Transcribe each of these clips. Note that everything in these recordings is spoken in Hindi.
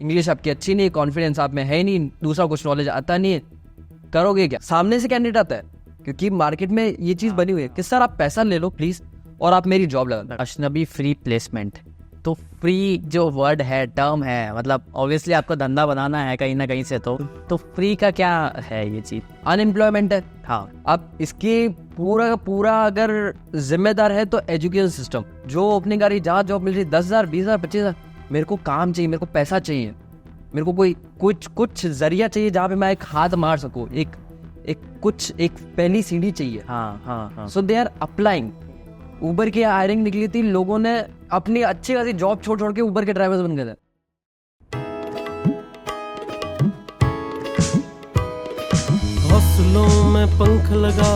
इंग्लिश आपकी अच्छी नहीं है, कॉन्फिडेंस आप में है नहीं, दूसरा कुछ नॉलेज आता नहीं है, करोगे क्या? सामने से कैंडिडेट आता है, क्योंकि मार्केट में ये चीज़ बनी हुई है कि सर आप पैसा ले लो प्लीज़ और आप मेरी जॉब लगा। अजनबी फ्री प्लेसमेंट, तो फ्री जो वर्ड है, टर्म है, मतलब ऑब्वियसली आपको धंधा बनाना है कहीं ना कहीं से, तो फ्री का क्या है ये चीज़? अनएम्प्लॉयमेंट है। हाँ, अब इसके पूरा का पूरा अगर जिम्मेदार है तो एजुकेशन सिस्टम, जो ओपनिंग आ रही, जहाँ जॉब मिल रही 10,000 20,000 25,000, मेरे को काम चाहिए, मेरे को पैसा चाहिए, मेरे को कोई कुछ जरिया चाहिए जहाँ पे मैं एक हाथ मार सकूँ, एक पहली सीढ़ी चाहिए। हाँ हाँ हाँ। सो दे आर अप्लाइंग। उबर की हायरिंग निकली थी, लोगों ने अपनी अच्छी खासी जॉब छोड़ के उबर के ड्राइवर्स बन गए थे। हौसलों में पंख लगा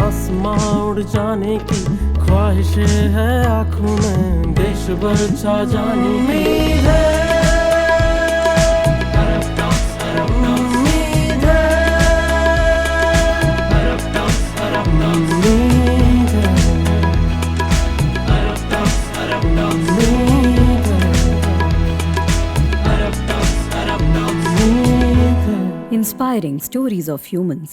आसमां उड़ जाने की ख्वाहिश है, आंखों में देश भर छा जाने की उम्मीद है। Inspiring stories of humans.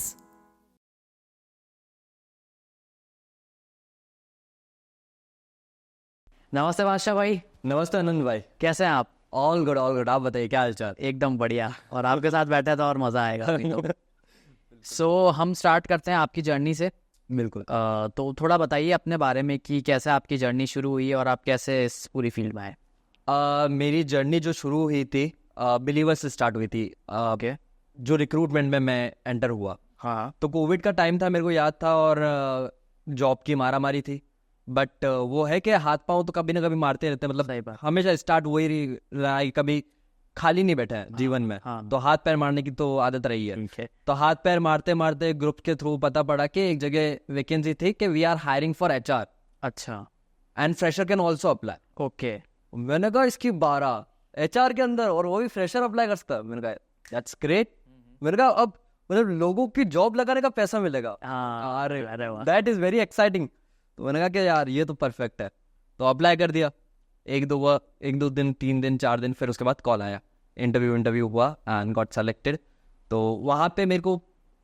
नमस्ते बादशाह भाई, नमस्ते आनंद भाई। कैसे हैं आप? All good all good. आप बताइए क्या हाल चाल? एकदम बढ़िया, और आपके साथ बैठे तो और मज़ा आएगा। सो हम स्टार्ट करते हैं आपकी जर्नी से। बिल्कुल। तो थोड़ा बताइए अपने बारे में कि कैसे आपकी जर्नी शुरू हुई और आप कैसे इस पूरी फील्ड में आए। मेरी जर्नी जो शुरू हुई थी बिलीवर से स्टार्ट हुई थी। ओके। जो रिक्रूटमेंट में मैं एंटर हुआ, हाँ, तो कोविड का टाइम था, मेरे को याद था, और जॉब की मारामारी थी। बट वो है कि हाथ पांव तो कभी ना कभी मारते रहते हैं, सही मतलब बात। हमेशा स्टार्ट वही रहा है, कभी खाली नहीं बैठा है जीवन में। हाँ। तो हाथ पैर मारने की तो आदत रही है। ठीक है। तो हाथ पैर मारते मारते ग्रुप के थ्रू पता पड़ा कि एक जगह वैकेंसी थी कि we are hiring for HR अच्छा। And fresher can also apply. Okay. मैंने कहा इसकी 12 HR के अंदर और वो भी फ्रेशर अप्लाई कर सकता है। मैंने कहा दैट्स ग्रेट। मैंने कहा अब मतलब लोगों की जॉब लगाने का पैसा मिलेगा। हाँ, अरे वाह। That is very exciting. तो मैंने कहा कि यार ये तो परफेक्ट है, तो अप्लाई कर दिया। एक दो दिन 3 दिन 4 दिन, फिर उसके बाद कॉल आया, इंटरव्यू हुआ एंड गॉट सेलेक्टेड। तो वहाँ पे मेरे को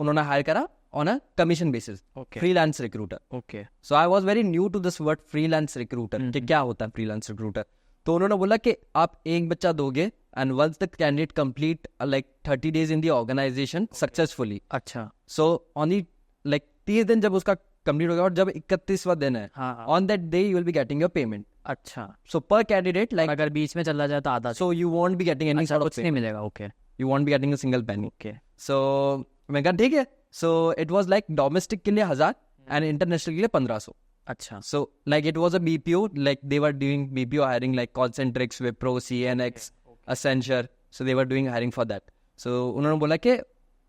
उन्होंने हायर करा on a commission basis, freelance recruiter. Okay. So I was very new to this word freelance recruiter, कि क्या होता है फ्रीलांस रिक्रूटर। तो उन्होंने बोला कि आप एक बच्चा दोगे and once the candidate complete like 30 days in the organisation successfully. अच्छा। सो ऑनली लाइक 30 दिन जब उसका कंप्लीट हो गया और जब 31वां दिन है, हाँ। On that day you will be getting your payment. अच्छा। सो पर कैंडिडेट लाइक, अगर बीच में चला जाए तो आधा, so you won't be getting any sort of कुछ नहीं मिलेगा। Okay. You won't be getting a single penny. Okay. So मैं कहा ठीक है। So it was like domestic के लिए 1000 एंड इंटरनेशनल के लिए 1500। अच्छा। So like it was a BPO, like they were doing BPO hiring like Concentrix, Wipro, CNX, Accenture. So they were doing hiring for that. So उन्होंने बोला कि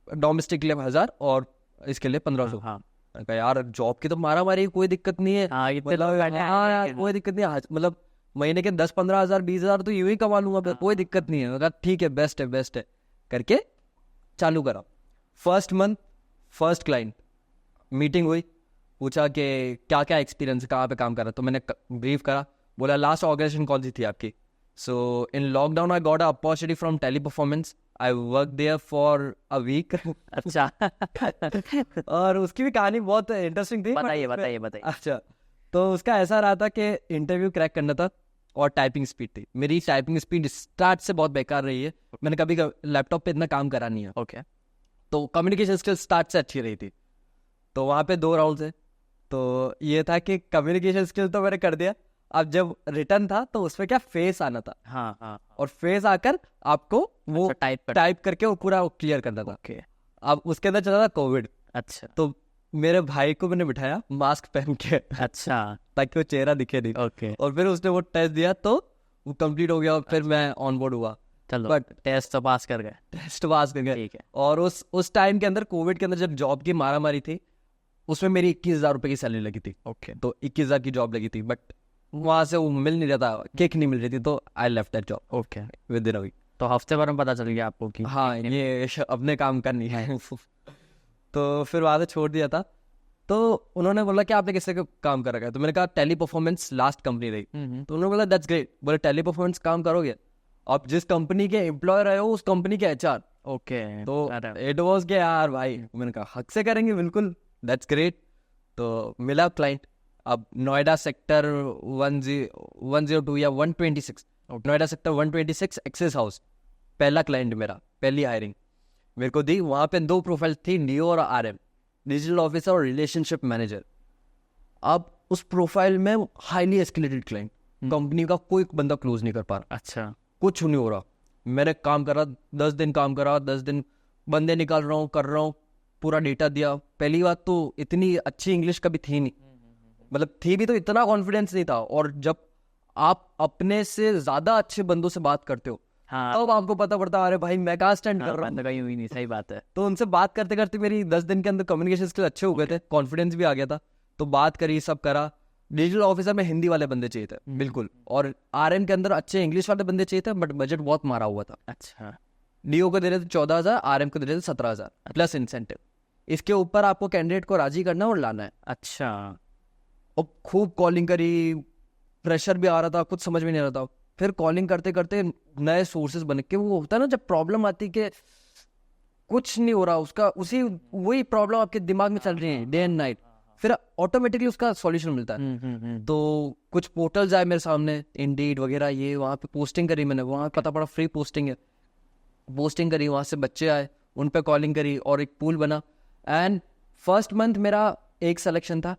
डोमेस्टिक के लिए 1000 और इसके लिए 1500। हाँ। मैंने कहा यार जॉब की तो मारा मारी, कोई दिक्कत नहीं है। हाँ, इतने मतलब लोग बैठे हैं। हाँ यार कोई दिक्कत नहीं है, मतलब महीने के 10-15 हज़ार 20 हज़ार तो यूं ही कमा लूंगा, कोई दिक्कत नहीं है। मैंने कहा ठीक है, बेस्ट है करके चालू करा। First month first client, meeting हुई, पूछा कि क्या क्या एक्सपीरियंस है, कहाँ पे काम कर रहा है। तो मैंने ब्रीफ करा, बोला लास्ट ऑर्गेनाइजेशन कौन सी थी आपकी। So in lockdown I got a opportunity from Teleperformance. I work there for a week. अच्छा। और उसकी भी कहानी बहुत इंटरेस्टिंग थी। बताइए। अच्छा, तो उसका ऐसा रहा था कि इंटरव्यू क्रैक करना था और टाइपिंग स्पीड थी। मेरी टाइपिंग स्पीड स्टार्ट से बहुत बेकार रही है, मैंने कभी लैपटॉप पे इतना काम करा नहीं है। ओके। तो कम्युनिकेशन स्किल स्टार्ट से अच्छी रही थी। तो वहाँ पे 2 राउंड थे। तो ये था कि कम्युनिकेशन स्किल तो मैंने कर दिया, अब जब रिटर्न था तो उसमें क्या फेस आना था। हाँ। और फेस आकर आपको वो अच्छा, टाइप करके वो पूरा क्लियर करना था। ओके। अब उसके अंदर चला था कोविड। अच्छा। तो मेरे भाई को मैंने बिठाया मास्क पहन के, अच्छा। ताकि वो चेहरा दिखे नहीं। ओके। और फिर उसने वो टेस्ट दिया तो वो कंप्लीट हो गया और फिर मैं ऑन बोर्ड हुआ। चलो, बट टेस्ट तो पास कर गए। टेस्ट पास कर गया। ठीक है। और उस टाइम के अंदर, कोविड के अंदर, जब जॉब की मारामारी थी, उसमें मेरी 21,000 रुपए की सैलरी लगी थी। ओके। तो 21,000 की जॉब लगी थी, बट वहां से वो मिल नहीं रहा था, किक नहीं मिल रही थी, तो I left that job okay. Within a week. तो हफ्ते भर में पता चल गया आपको कि हाँ, ये अपने काम करनी है। तो फिर वहां से छोड़ दिया था। तो उन्होंने बोला कि आपने किससे काम कर रखा है। तो मैंने कहा टेली परफॉर्मेंस लास्ट कंपनी रही। तो उन्होंने बोला दैट्स ग्रेट, बोले टेली परफॉर्मेंस काम करोगे। आप जिस कंपनी के एम्प्लॉयर रहे हो उस कंपनी के HR। ओके तो इट वाज के यार भाई, मैंने कहा हक से करेंगे बिल्कुल, दैट्स ग्रेट। तो मिला क्लाइंट। अब नोएडा सेक्टर 102 या 126, नोएडा सेक्टर 126 एक्सेस हाउस, पहला क्लाइंट मेरा, पहली हायरिंग मेरे को दी। वहाँ पे 2 प्रोफाइल थी, DO और RM, डिजिटल ऑफिसर और रिलेशनशिप मैनेजर। अब उस प्रोफाइल में हाईली एस्केलेटेड क्लाइंट, कंपनी का कोई बंदा क्लोज नहीं कर पा रहा, अच्छा कुछ नहीं हो रहा। मैंने काम करा 10 दिन, काम करा 10 दिन, बंदे निकाल रहा हूँ, कर रहा हूँ, पूरा डेटा दिया। पहली बात तो इतनी अच्छी इंग्लिश कभी थी नहीं, मतलब थी भी तो इतना कॉन्फिडेंस नहीं था। और जब आप अपने से ज्यादा अच्छे बंदों से बात करते हो हाँ तब आपको पता पड़ता, अरे भाई मैं कहाँ स्टैंड कर रहा हूँ। बात तो कहीं हुई नहीं, सही बात है। तो उनसे बात करते करते मेरी 10 दिन के अंदर कम्युनिकेशन स्किल अच्छे हो गए थे, कॉन्फिडेंस भी आ गया था। तो बात करी, सब करा। डिजिटल ऑफिसर में हिंदी वाले बंदे चाहिए थे बिल्कुल, और RM के अंदर अच्छे इंग्लिश वाले बंदे चाहिए थे, बट बजट बहुत मारा हुआ था। अच्छा DO को दे रहे थे 14,000, RM को दे रहे थे 17,000 प्लस इंसेंटिव। इसके ऊपर आपको कैंडिडेट को राजी करना और लाना है। अच्छा और खूब कॉलिंग करी, प्रेशर भी आ रहा था, कुछ समझ में नहीं आ रहा था। फिर कॉलिंग करते करते नए सोर्सेज बन के, वो होता है ना जब प्रॉब्लम आती कि कुछ नहीं हो रहा, उसका वही प्रॉब्लम आपके दिमाग में चल रही है डे एंड नाइट, फिर ऑटोमेटिकली उसका सॉल्यूशन मिलता है। तो कुछ पोर्टल्स आए मेरे सामने, इंडीड वगैरह, ये वहाँ पे पोस्टिंग करी मैंने, वहाँ पता पड़ा फ्री पोस्टिंग है, पोस्टिंग करी, वहाँ से बच्चे आए, उन पे कॉलिंग करी और एक पूल बना। एंड फर्स्ट मंथ मेरा 1 सिलेक्शन था,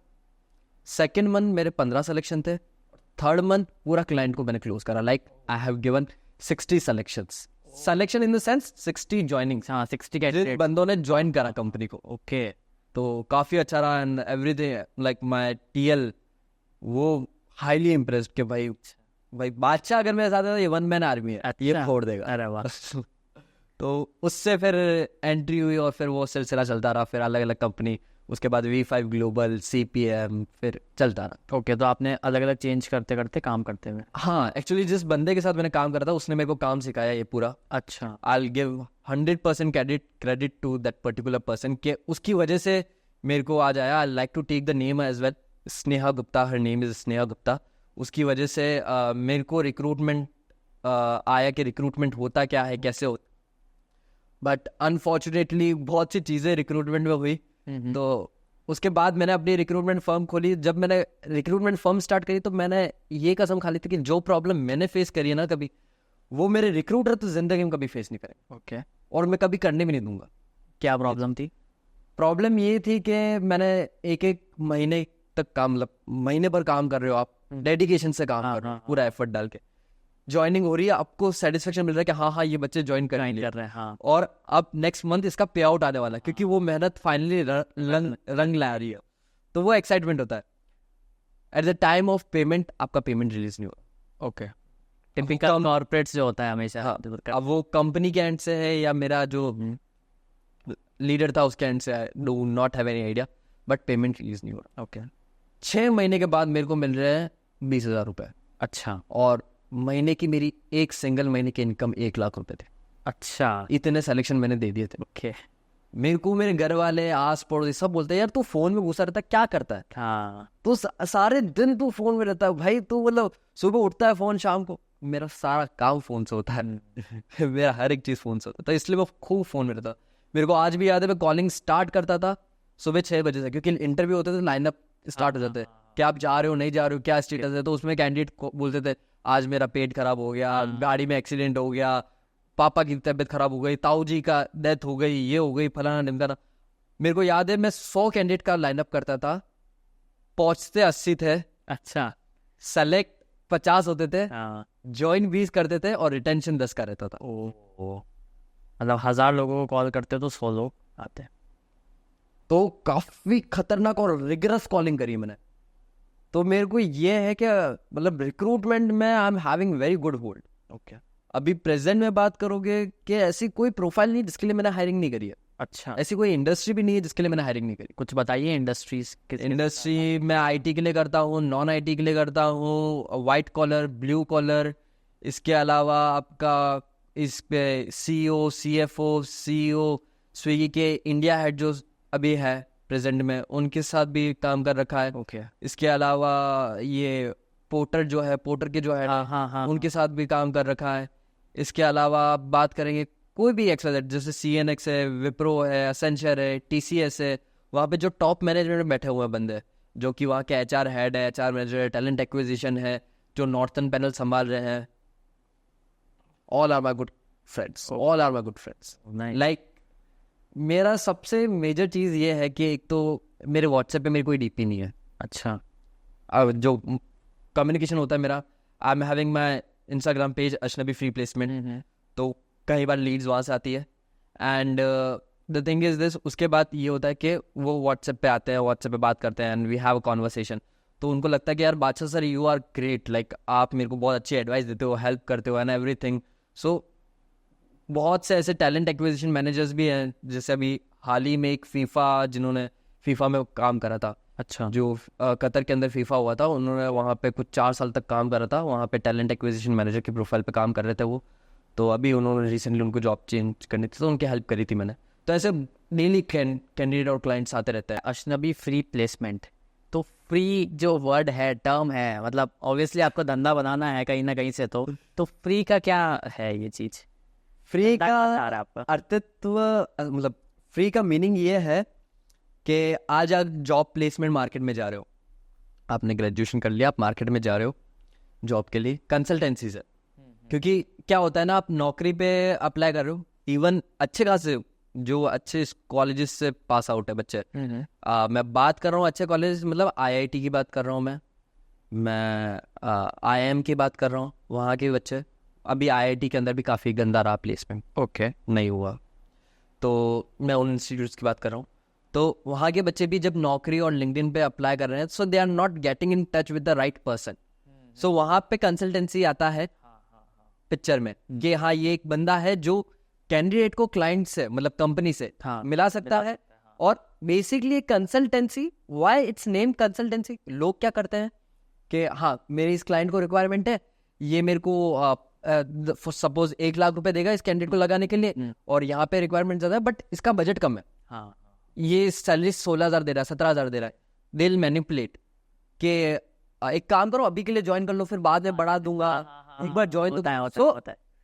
सेकेंड मंथ मेरे 15 सिलेक्शन थे, थर्ड मंथ पूरा क्लाइंट को मैंने क्लोज करा। Like I have given 60 selections, selection in the sense 60 joinings, हाँ 60 जिस कैंडिडेट। बंदों ने ज्वाइन करा कंपनी को। ओके तो काफ़ी अच्छा रहा। And everything like my TL, वो हाईली इम्प्रेस्ड कि भाई बादशाह अगर मेरे साथ है तो ये 1 मैन आर्मी है, ये फोड़ देगा। अरे वाह तो उससे फिर एंट्री हुई और फिर वो सिलसिला चलता रहा, फिर अलग अलग कंपनी, उसके बाद V5 ग्लोबल, CPM, फिर चलता रहा। ओके तो आपने अलग अलग चेंज करते करते काम करते हुए। हाँ, एक्चुअली जिस बंदे के साथ मैंने काम करा था उसने मेरे को काम सिखाया ये पूरा। अच्छा I'll give 100% credit to that particular person कि उसकी वजह से मेरे को आज आया। I like to take the name as well, Sneha Gupta, her name is Sneha Gupta. उसकी वजह से मेरे को रिक्रूटमेंट आया कि रिक्रूटमेंट होता क्या है, कैसे होता। बट अनफॉर्चुनेटली बहुत सी चीज़ें रिक्रूटमेंट में हुई। तो उसके बाद मैंने अपनी रिक्रूटमेंट फर्म खोली। जब मैंने रिक्रूटमेंट फर्म स्टार्ट करी तो मैंने ये कसम खा ली थी कि जो प्रॉब्लम मैंने फेस करी है ना कभी, वो मेरे रिक्रूटर तो जिंदगी में कभी फेस नहीं करेंगे, ओके और मैं कभी करने भी नहीं दूंगा। क्या प्रॉब्लम थी? प्रॉब्लम ये थी कि मैंने एक महीने तक काम, मतलब महीने भर काम कर रहे हो आप, डेडिकेशन से काम कर रहे हो, पूरा एफर्ट डाल के, ज्वाइनिंग हो रही है, आपको सेटिस्फेक्शन मिल रहा है कि हाँ ये बच्चे ज्वाइन कर रहे हैं, हाँ। और अब नेक्स्ट मंथ इसका पे आउट आने वाला है, क्योंकि वो मेहनत फाइनली रंग ला रही है, तो वो एक्साइटमेंट होता है। At the time of payment आपका पेमेंट रिलीज नहीं हुआ। ओके टिपिकल कॉर्पोरेट्स जो होता है हमेशा। हाँ, अब वो कंपनी के एंड से है या मेरा जो लीडर था उसके एंड से है, do not have any idea, but payment release नहीं हो रहा। ओके 6 महीने के बाद मेरे को मिल रहे हैं 20,000 रुपये, अच्छा और महीने की मेरी एक सिंगल महीने की इनकम 1 लाख रुपए थे। अच्छा इतने सिलेक्शन मैंने दे दिए थे। ओके मेरे को मेरे घर वाले, आस पड़ोसी सब बोलते हैं यार तू फोन में घुसा रहता है, क्या करता है हाँ तू, सारे दिन तू फोन में रहता है भाई, तू मतलब सुबह उठता है फोन, शाम को। मेरा सारा काम फोन से होता है मेरा हर एक चीज़ फोन से होता है, तो इसलिए मैं खूब फोन में रहता। मेरे को आज भी याद है, मैं कॉलिंग स्टार्ट करता था सुबह 6 बजे से, क्योंकि इंटरव्यू होते थे, लाइनअप स्टार्ट हो जाते, कि आप जा रहे हो नहीं जा रहे हो, क्या स्टेटस है। तो उसमें कैंडिडेट को बोलते थे आज मेरा पेट खराब हो गया, गाड़ी में एक्सीडेंट हो गया, पापा की तबीयत खराब हो गई, ताऊ जी का डेथ हो गई, ये हो गई, फलाना ढिमकाना। मेरे को याद है मैं 100 कैंडिडेट का लाइनअप करता था, पहुंचते 80 थे, अच्छा सेलेक्ट 50 होते थे, हाँ ज्वाइन 20 करते थे, और रिटेंशन 10 का रहता था। ओ मतलब 1000 लोगों को कॉल करते तो 100 लोग आते। तो काफी खतरनाक और रिगरस कॉलिंग करी मैंने। तो मेरे को ये है कि मतलब रिक्रूटमेंट में आई am having very good hold. Okay अभी प्रेजेंट में बात करोगे कि ऐसी कोई प्रोफाइल नहीं जिसके लिए मैंने हायरिंग नहीं करी है, अच्छा ऐसी कोई इंडस्ट्री भी नहीं है जिसके लिए मैंने हायरिंग नहीं करी। कुछ बताइए इंडस्ट्रीज इंडस्ट्री में IT के लिए करता हूँ, नॉन IT के लिए करता हूँ, वाइट कॉलर, ब्लू कॉलर, इसके अलावा आपका इस पे CEO, CFO, CEO, स्विगी के इंडिया हेड जो अभी है प्रेजेंट में, उनके साथ भी काम कर रखा है। ओके इसके अलावा ये पोर्टर जो है, पोर्टर के जो है हाँ हाँ हाँ उनके साथ भी काम कर रखा है। इसके अलावा आप बात करेंगे कोई भी XYZ, जैसे CNX है, विप्रो है, असेंचर है, TCS है, वहाँ पे जो टॉप मैनेजमेंट में बैठे हुए हैं बंदे, जो कि वहाँ के HR हेड है, HR मैनेजर है, टैलेंट एक्विजिशन है, जो नॉर्थन पैनल संभाल रहे हैं, all are my good friends, all are my good friends. Nice. Like मेरा सबसे मेजर चीज़ ये है कि एक तो मेरे व्हाट्सएप पे मेरी कोई DP नहीं है। अच्छा, अब जो कम्युनिकेशन होता है मेरा, आई am having my Instagram page अजनबी फ्री प्लेसमेंट, तो कई बार लीड्स वहाँ से आती है। And the thing is this, उसके बाद ये होता है कि वो व्हाट्सएप पे आते हैं, व्हाट्सएप पे बात करते हैं and we have a conversation. तो उनको लगता है कि यार Badshah sir you are great, like आप मेरे को बहुत अच्छी एडवाइस देते हो, हेल्प करते हो एंड एवरीथिंग। सो बहुत से ऐसे टैलेंट एक्विजिशन मैनेजर्स भी हैं, जैसे अभी हाल ही में एक जिन्होंने फीफा में काम करा था, अच्छा, जो कतर के अंदर फीफा हुआ था, उन्होंने वहाँ पे कुछ 4 साल तक काम करा था, वहाँ पे टैलेंट एक्विजिशन मैनेजर की प्रोफाइल पे काम कर रहे थे वो। तो अभी उन्होंने रिसेंटली उनको जॉब चेंज करनी थी, तो उनकी हेल्प करी थी मैंने। तो ऐसे डेली कैंडिडेट और क्लाइंट्स आते रहते हैं। अजनबी फ्री प्लेसमेंट, तो फ्री जो वर्ड है, टर्म है, मतलब ऑब्वियसली आपको धंधा बनाना है कहीं ना कहीं से, तो फ्री का क्या है ये चीज? फ्री क्या का बता रहा है आपका? अर्थित्व, मतलब फ्री का मीनिंग ये है कि आज आप जॉब प्लेसमेंट मार्केट में जा रहे हो, आपने ग्रेजुएशन कर लिया, आप मार्केट में जा रहे हो जॉब के लिए, कंसल्टेंसी से। क्योंकि क्या होता है ना, आप नौकरी पे अप्लाई कर रहे हो, इवन अच्छे खासे जो अच्छे कॉलेजेस से पास आउट है बच्चे, मैं बात कर रहा हूँ अच्छे कॉलेज, मतलब IIT की बात कर रहा हूँ मैं IIM की बात कर रहा हूँ, वहाँ के बच्चे। अभी IIT के अंदर भी काफ़ी गंदा रहा प्लेसमेंट, ओके, नहीं हुआ, तो मैं उन इंस्टीट्यूट्स की बात कर रहा हूँ। तो वहाँ के बच्चे भी जब नौकरी और लिंक्डइन पे अप्लाई कर रहे हैं, so they are not getting in touch with the right person. So वहाँ पे कंसल्टेंसी आता है पिक्चर में कि हाँ ये एक बंदा है जो कैंडिडेट को क्लाइंट से, मतलब कंपनी से मिला सकता है। और basically consultancy, why it's name consultancy, लोग क्या करते हैं कि हाँ मेरे इस क्लाइंट को रिक्वायरमेंट है, ये मेरे को सपोज 1 लाख रुपए देगा इस कैंडिडेट को लगाने के लिए, और यहाँ पे रिक्वायरमेंट ज़्यादा है बट इसका बजट कम है, ये सैलरी 16,000 दे रहा है, 17,000 दे रहा है। दे विल मैनिपुलेट कि एक काम करो अभी के लिए ज्वाइन कर लो, फिर बाद में बढ़ा दूंगा, एक बार join. So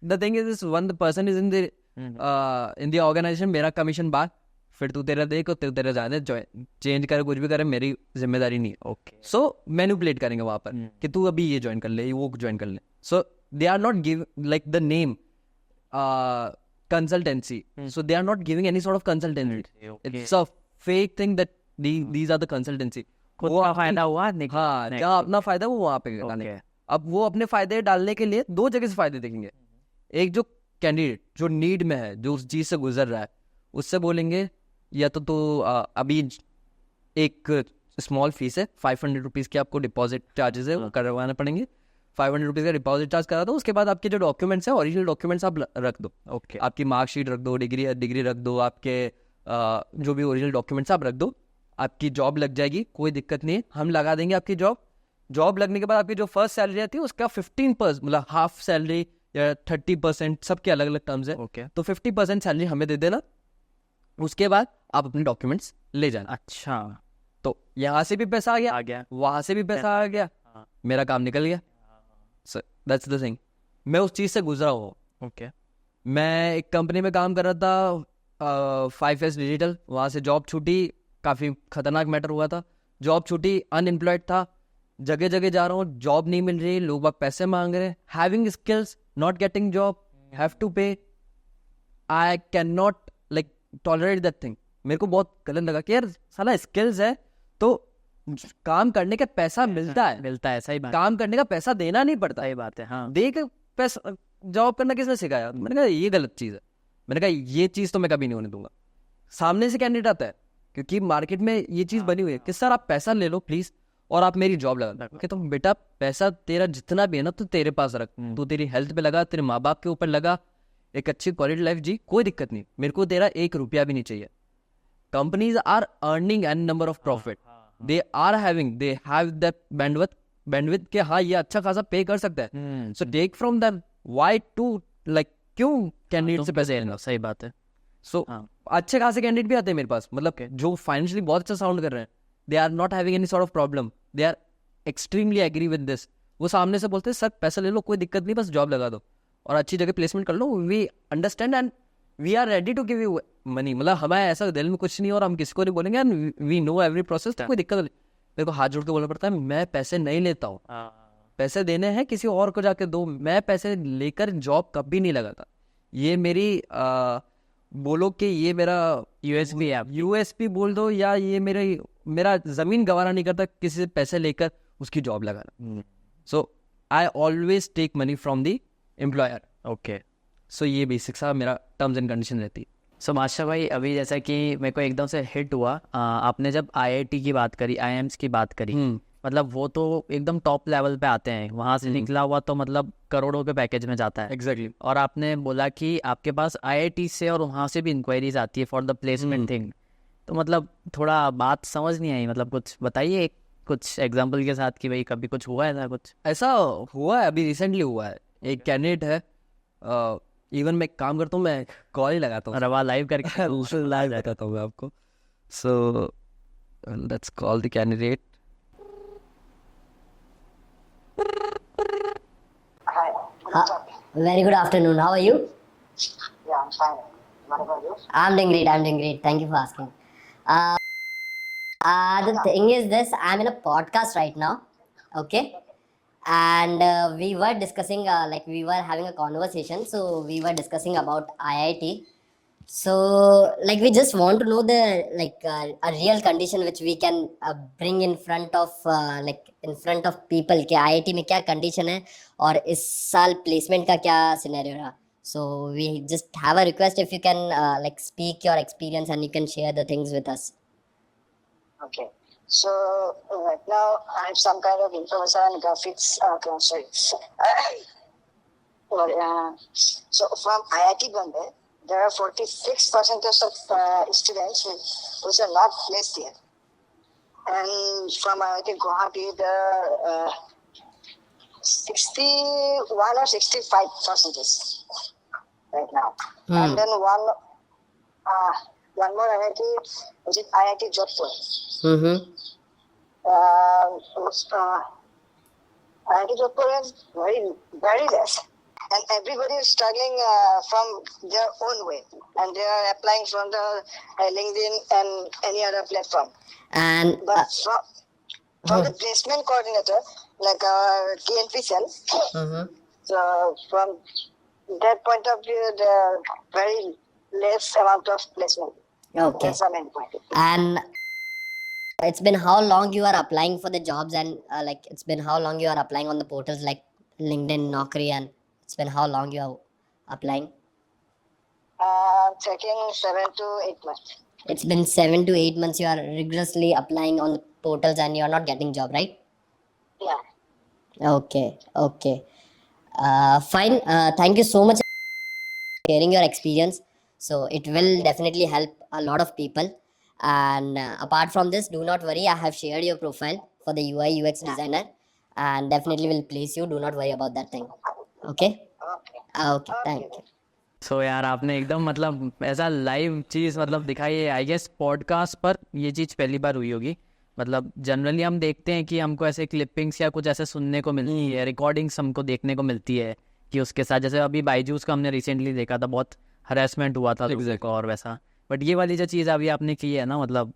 the thing is this, one the person is in the organisation, मेरा कमीशन बात, फिर तू तेरा देख, तू तेरा जाने, चेंज करे कुछ भी करे, मेरी जिम्मेदारी नहीं है। ओके, सो मैनिपुलेट करेंगे वहां पर कि तू अभी ये ज्वाइन कर ले, वो ज्वाइन कर ले। So they are not give like the name consultancy, so they are not giving any sort of consultancy. It's a fake thing that these are the consultancy. खुद का फायदा हुआ, हाँ, क्या अपना फायदा वो वहाँ पे लगाने। अब वो अपने फायदे डालने के लिए 2 जगह से फायदे देखेंगे। एक जो कैंडिडेट जो नीड में है, जो उस चीज से गुजर रहा है, उससे बोलेंगे या तो अभी एक स्मॉल फीस है, 500 रुपीज़ की आपको डिपॉजिट चार्जेस है वो करवाने पड़ेंगे, 500 रुपीज़ का डिपॉजिट चार्ज करा दो, उसके बाद आपके जो डॉक्यूमेंट्स हैं, ओरिजिनल डॉक्यूमेंट्स आप रख दो। ओके, आपकी मार्कशीट रख दो, डिग्री रख दो, आपके जो भी ओरिजिनल डॉक्यूमेंट्स आप रख दो, आपकी जॉब लग जाएगी, कोई दिक्कत नहीं है, हम लगा देंगे आपकी जॉब लगने के बाद आपकी जो फर्स्ट सैलरी आती है उसका 15%, मतलब हाफ सैलरी या 30%, सबके अलग अलग टर्म्स है। ओके, तो 50% सैलरी हमें दे देना, उसके बाद आप अपने डॉक्यूमेंट्स ले जाना। अच्छा, तो यहाँ से भी पैसा आ गया, वहाँ से भी पैसा आ गया, मेरा काम निकल गया। दैट्स द थिंग, मैं उस चीज़ से गुजरा हूँ। ओके, मैं एक कंपनी में काम कर रहा था, 5S डिजिटल, वहाँ से जॉब छूटी, काफ़ी खतरनाक मैटर हुआ था, जॉब छूटी, अनएम्प्लॉयड था, जगह जगह जा रहा हूँ, जॉब नहीं मिल रही, लोग बाग पैसे मांग रहे हैं, having skills, not getting job, have to pay, I can not like tolerate that thing. मेरे को बहुत गलत लगा कि यार साला स्किल्स है तो काम करने का पैसा मिलता है, सही बात, काम करने का पैसा देना नहीं पड़ता। सही बात है, हाँ, देख पैसा जॉब करना किसने सिखाया? मैंने कहा ये गलत चीज़ है, मैंने कहा ये चीज़ तो मैं कभी नहीं होने दूंगा। सामने से कैंडिडेट आता है, क्योंकि मार्केट में ये चीज़ बनी हुई है कि सर आप पैसा ले लो प्लीज़ और आप मेरी जॉब लगा दो। तो बेटा पैसा तेरा जितना भी है ना, तो तेरे पास रख, तू तेरी हेल्थ पे लगा, तेरे माँ बाप के ऊपर लगा, एक अच्छी क्वालिटी लाइफ जी, कोई दिक्कत नहीं, मेरे को तेरा 1 रुपया भी नहीं चाहिए। Companies are earning an number of profit, they have that bandwidth के हाँ ये अच्छा खासा पे कर सकता है, so take from them, why to like क्यों कैंडिडेट से पैसे लेना। सही बात है। सो अच्छे खासे कैंडिडेट भी आते हैं मेरे पास, मतलब जो फाइनेंशियली बहुत अच्छा साउंड कर रहे हैं, they are not having any sort of problem, they are extremely agree with this. वो सामने से बोलते हैं सर पैसा ले लो, कोई दिक्कत नहीं, बस जॉब लगा दो। और अच्छी जगह प्लेसमेंट कर लो, we understand and we are ready to give you money. मतलब हमारे ऐसा दिल में कुछ नहीं और हम किसी को नहीं बोलेंगे, and we know every process, कोई दिक्कत नहीं। मेरे को हाथ जोड़ के बोलना पड़ता है, मैं पैसे नहीं लेता हूँ, पैसे देने हैं किसी और को जाके दो, मैं पैसे लेकर जॉब कभी नहीं लगाता। ये मेरी बोलो कि ये मेरा यूएसबी है यूएसपी बोल दो, या ये मेरा जमीन गवारा नहीं करता किसी से पैसे लेकर उसकी जॉब लगाना। So I always take money from the employer. Okay. So ये बेसिक सा मेरा टर्म्स एंड कंडीशन रहती है। सो बादशाह भाई, अभी जैसा कि मेरे को एकदम से हिट हुआ, आपने जब आईआईटी की बात करी, आईएम्स की बात करी, मतलब वो तो एकदम टॉप लेवल पे आते हैं, वहाँ से निकला हुआ तो मतलब करोड़ों के पैकेज में जाता है। एग्जैक्टली। और आपने बोला कि आपके पास आईआईटी से और वहाँ से भी इंक्वायरीज आती है फॉर द प्लेसमेंट थिंग, तो मतलब थोड़ा बात समझ नहीं आई, मतलब कुछ बताइए कुछ एग्जांपल के साथ कि भाई कभी कुछ हुआ है कुछ ऐसा हुआ है, अभी रिसेंटली हुआ है। एक कैंडिडेट है, इवन मैं काम करता हूँ, मैं कॉल ही लगाता हूँ, रवा लाइव करके लाइव बताता हूँ मैं आपको। So let's call the candidate. Very good afternoon. How are you? Yeah, I'm fine. What about you? I'm doing great. I'm doing great. Thank you for asking. The thing is this, I'm in a podcast right now. Okay. And we were discussing, we were having a conversation. So we were discussing about IIT. So, we just want to know a real condition which we can bring in front of, in front of people कि IIT में क्या condition है और इस साल placement का क्या scenario रहा. So we just have a request if you can speak your experience and you can share the things with us. Okay. So right now I have some kind of information and graphics. Sorry. So from IIT Bombay, there are 46% of students which are not placed here. And from IIT Guwahati, there are 61 or 65% right now. And then one more IIT, which is IIT Jodhpur. IIT Jodhpur is very less. And everybody is struggling from their own way. And they are applying from the LinkedIn and any other platform. And But from the placement coordinator, like our TNP cell, so from that point of view, there are very less amount of placement. okay. That's the main point. And it's been how long you are applying for the jobs, and it's been how long you are applying on the portals like LinkedIn, Naukri, and it's been how long you are applying? Taking 7 to 8 months. It's been 7 to 8 months you are rigorously applying on the portals and you are not getting job, right? Yeah. Okay. Fine. Thank you so much for sharing your experience. So it will definitely help a lot of people. And apart from this, do not worry. I have shared your profile for the UI UX designer, and definitely will place you. Do not worry about that thing. Okay. Okay. Thank you. सो यार आपने एकदम मतलब ऐसा लाइव चीज़ मतलब दिखाई है। आई गेस पॉडकास्ट पर ये चीज़ पहली बार हुई होगी। मतलब जनरली हम देखते हैं कि हमको ऐसे क्लिपिंग्स या कुछ ऐसे सुनने को मिलती है, रिकॉर्डिंग्स हमको देखने को मिलती है कि उसके साथ, जैसे अभी बाईजूस का हमने रिसेंटली देखा था, बहुत हरेसमेंट हुआ था लोगों को और वैसा। बट ये वाली जो चीज़ अभी आपने की है ना, मतलब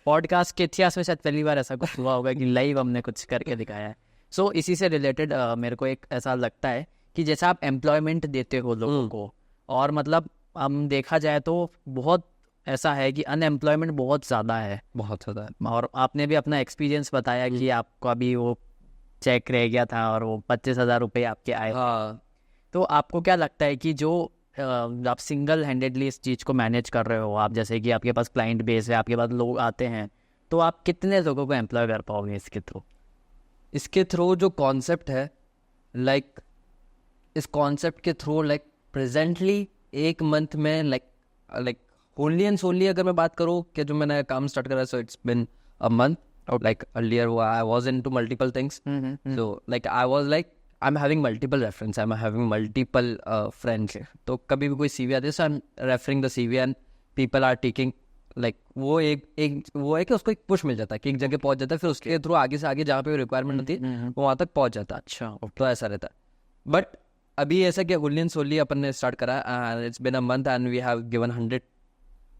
पॉडकास्ट के इतिहास में शायद पहली बार ऐसा कुछ हुआ होगा कि लाइव हमने कुछ करके दिखाया है। सो इसी से रिलेटेड मेरे को एक ऐसा लगता है कि जैसा आप एम्प्लॉयमेंट देते हो लोगों को, और मतलब हम देखा जाए तो बहुत ऐसा है कि अनएम्प्लॉयमेंट बहुत ज़्यादा है, बहुत ज़्यादा है। और आपने भी अपना एक्सपीरियंस बताया कि आपको अभी वो चेक रह गया था और वो 25,000 रुपये आपके आए। हाँ। तो आपको क्या लगता है कि जो आप सिंगल हैंडेडली इस चीज़ को मैनेज कर रहे हो, आप जैसे कि आपके पास क्लाइंट बेस है, आपके पास लोग आते हैं, तो आप कितने लोगों को एम्प्लॉय कर पाओगे इसके थ्रू? इसके थ्रू जो कॉन्सेप्ट है, इस कॉन्सेप्ट के थ्रू प्रेजेंटली एक मंथ में ओनली एंड सोनली अगर मैं बात करूँ कि जो मैंने काम स्टार्ट करा, so it's been a month. Earlier I was into multiple things, so I was I'm having multiple reference, I'm having multiple friends. तो कभी भी कोई CV आती है, so I'm referring the CV and people are taking वो एक वो है कि उसको एक पुश मिल जाता है कि एक जगह पहुंच जाता है, फिर उसके थ्रू आगे से आगे जहाँ पे रिक्वायरमेंट होती है वो वहाँ तक पहुंच जाता है। अच्छा, तो ऐसा रहता है। बट अभी ऐसा कि हुलियन सोली अपन ने स्टार्ट करा, it's been a month and we have given 100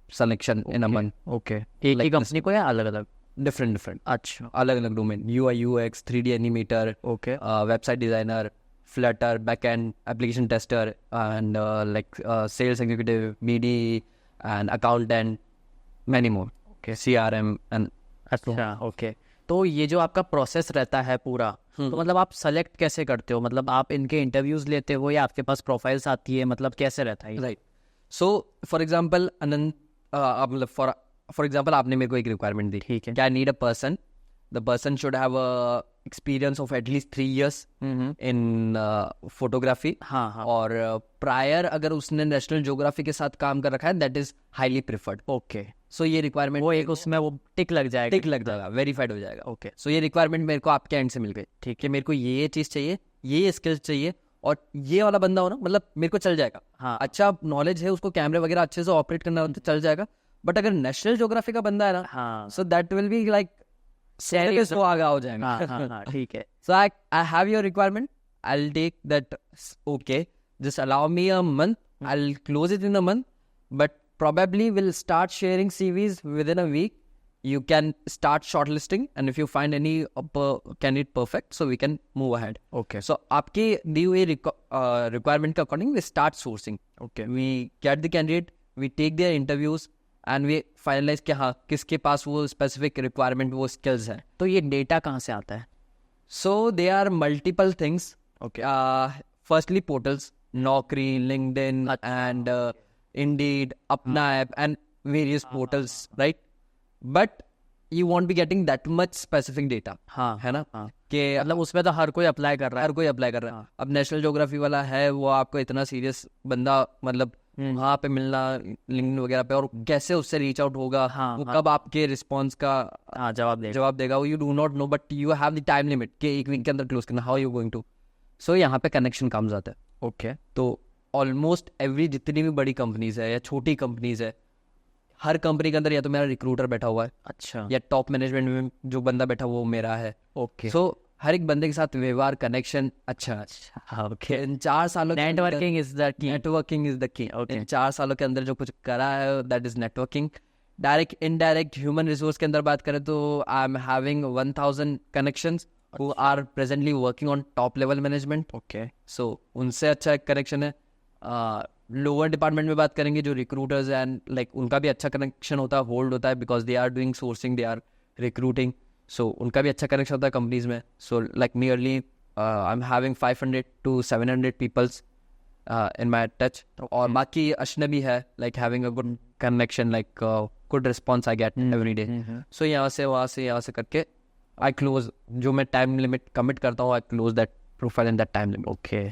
selection in a month. Okay, एक ही कंपनी को या अलग अलग? डिफरेंट अच्छा, अलग अलग domain, UI UX, 3D animator, okay, website designer, flutter, backend application tester, and like sales executive, BD and accountant, many more. Okay, CRM and अच्छा, ओके. तो ये जो आपका प्रोसेस रहता है पूरा, तो मतलब आप सेलेक्ट कैसे करते हो? मतलब आप इनके इंटरव्यूज लेते हो या आपके पास प्रोफाइल्स आती है, मतलब कैसे रहता है? राइट. सो फॉर एग्जांपल अनंत, मतलब फॉर एग्जांपल आपने मेरे को एक रिक्वायरमेंट दी, ठीक है. क्या need a person, the person should have a experience of at least 3 years in photography. हाँ हाँ, और प्रायर अगर उसने नेशनल ज्योग्राफी के साथ काम कर रखा है, that is highly preferred. Okay. So ये रिक्वायरमेंट वो एक उसमें वो टिक लग जाएगा. टिक लग जाएगा, वेरीफाइड हो जाएगा. ओके, सो ये रिक्वायरमेंट मेरे को आपके एंड से मिल गई. ठीक है, मेरे को ये चीज़ चाहिए, ये स्किल्स चाहिए, और ये वाला बंदा हो ना, मतलब मेरे को चल जाएगा. हाँ, अच्छा नॉलेज है उसको, कैमरे वगैरह अच्छे से ऑपरेट करना हो तो चल जाएगा. बट अगर नेशनल ज्योग्राफी का बंदा है ना, हाँ, सो that will be like Serious. वो आगे हो जाएगा. हाँ हाँ हाँ, ठीक है. So I have your requirement. I'll take that. Okay, just allow me a month. I'll close it in a month. But probably we'll start sharing CVs within a week. You can start shortlisting, and if you find any candidate perfect, so we can move ahead. Okay, So आपके दी हुई requirement के according we start sourcing. Okay, We get the candidate, we take their interviews, and we finalize कि हाँ किसके पास वो specific requirement, वो skills है. तो ये डेटा कहाँ से आता है? So there are multiple things. Okay. Firstly, portals, Naukri, LinkedIn, and Indeed, Apna app, and various portals, right? But you won't be getting that much specific data. हाँ, है ना? हाँ. कि मतलब उसमें तो हर कोई अप्लाई कर रहा हर है. कोई अप्लाई कर रहा है. अब नेशनल ज्योग्राफी वाला है, वो आपको इतना सीरियस बंदा, मतलब वहाँ पे मिलना लिंक्डइन वगैरह पे, और कैसे उससे रीच आउट होगा, हाँ, वो हाँ. कब आपके रिस्पॉन्स का हाँ, जवाब देगा. वो you do not know, but you have the time limit कि एक वीक के अंदर क्लोज करना. How you going to? So यहाँ पे कनेक्शन कम जाता है. ओके, तो ऑलमोस्ट एवरी जितनी भी बड़ी कंपनीज है या छोटी कंपनीज है, हर कंपनी के अंदर या तो मेरा रिक्रूटर बैठा हुआ है, अच्छा, या टॉप मैनेजमेंट में जो बंदा बैठा हुआ वो मेरा है. ओके. सो हर एक बंदे के साथ व्यवहार, कनेक्शन अच्छा है. हाँ, ओके. इन 4 सालों networking is the key. Networking is the key. Okay. इन 4 सालों के अंदर जो कुछ करा है, that is networking. Direct indirect human resource के अंदर बात करें तो I am having 1000 connections who are presently working on top level management. Okay, so उनसे अच्छा एक कनेक्शन है. लोअर डिपार्टमेंट में बात करेंगे, जो रिक्रूटर्स एंड लाइक उनका भी अच्छा कनेक्शन होता है, होल्ड होता है, because they are doing sourcing, they are recruiting. So उनका भी अच्छा कनेक्शन होता है कंपनीज में. So like nearly I am having 500 to 700 peoples in my touch. और बाकी अजनबी है, like having a good connection, like good response I get every day. So यहाँ से वहाँ से यहाँ से करके आई क्लोज, जो मैं टाइम लिमिट कमिट करता हूँ, आई close that profile in that time limit. Okay.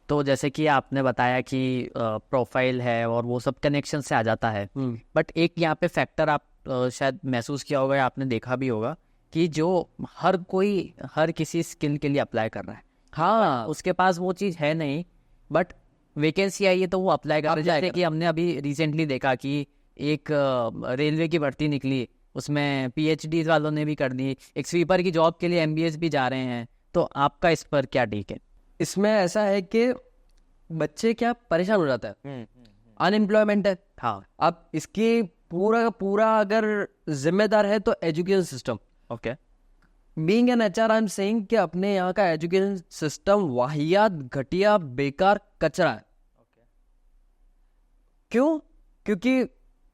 तो जैसे कि आपने बताया कि प्रोफाइल है और वो सब कनेक्शन से आ जाता है, बट एक यहाँ पे फैक्टर आप शायद महसूस किया होगा या आपने देखा भी होगा कि जो हर कोई हर किसी स्किल के लिए अप्लाई कर रहा है. हाँ, उसके पास वो चीज़ है नहीं, बट वैकेंसी आई है तो वो अप्लाई कर रहा है. जैसे कि हमने अभी रिसेंटली देखा कि एक रेलवे की भर्ती निकली, उसमें PhD वालों ने भी कर दी. एक स्वीपर की जॉब के लिए MBAs भी जा रहे हैं. तो आपका इस पर क्या टेक है? इसमें ऐसा है कि बच्चे क्या परेशान हो जाता है, अनएम्प्लॉयमेंट है. हाँ, अब इसकी पूरा का पूरा अगर जिम्मेदार है तो education system. Okay, being an HR I am saying कि अपने यहाँ का एजुकेशन सिस्टम वाहियात, घटिया, बेकार, कचरा है. क्यों? क्योंकि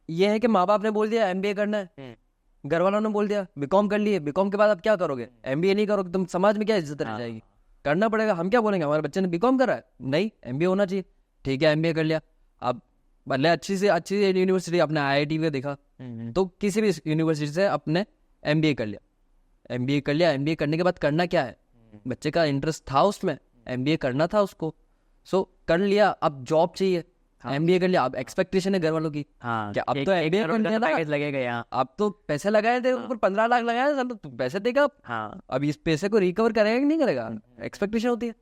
ये है कि माँ बाप ने बोल दिया MBA करना है, घर वालों ने बोल दिया BCom कर लिए, BCom के बाद आप क्या करोगे? MBA नहीं करोगे, तुम समाज में क्या इज्जत रह जाएगी? करना पड़ेगा. हम क्या बोलेंगे, हमारे बच्चे ने BCom करा है, नहीं MBA होना चाहिए. ठीक है, MBA कर लिया. अब भले अच्छी से अच्छी यूनिवर्सिटी, अपने IIT में देखा तो किसी भी यूनिवर्सिटी से अपने MBA कर लिया. MBA करने के बाद करना क्या है? बच्चे का इंटरेस्ट था उसमें, MBA करना था उसको, सो कर लिया. अब जॉब चाहिए, MBA कर लिया. अब एक्सपेक्टेशन है घर वालों की, हाँ, क्या अब तो MBA कर लिया ना, लगेगा यहाँ. अब तो पैसे लगाए थे ऊपर, 15 लाख लगाए थे, तो पैसे देगा अब. हाँ, अब इस पैसे को रिकवर करेगा कि नहीं करेगा? एक्सपेक्टेशन होती है.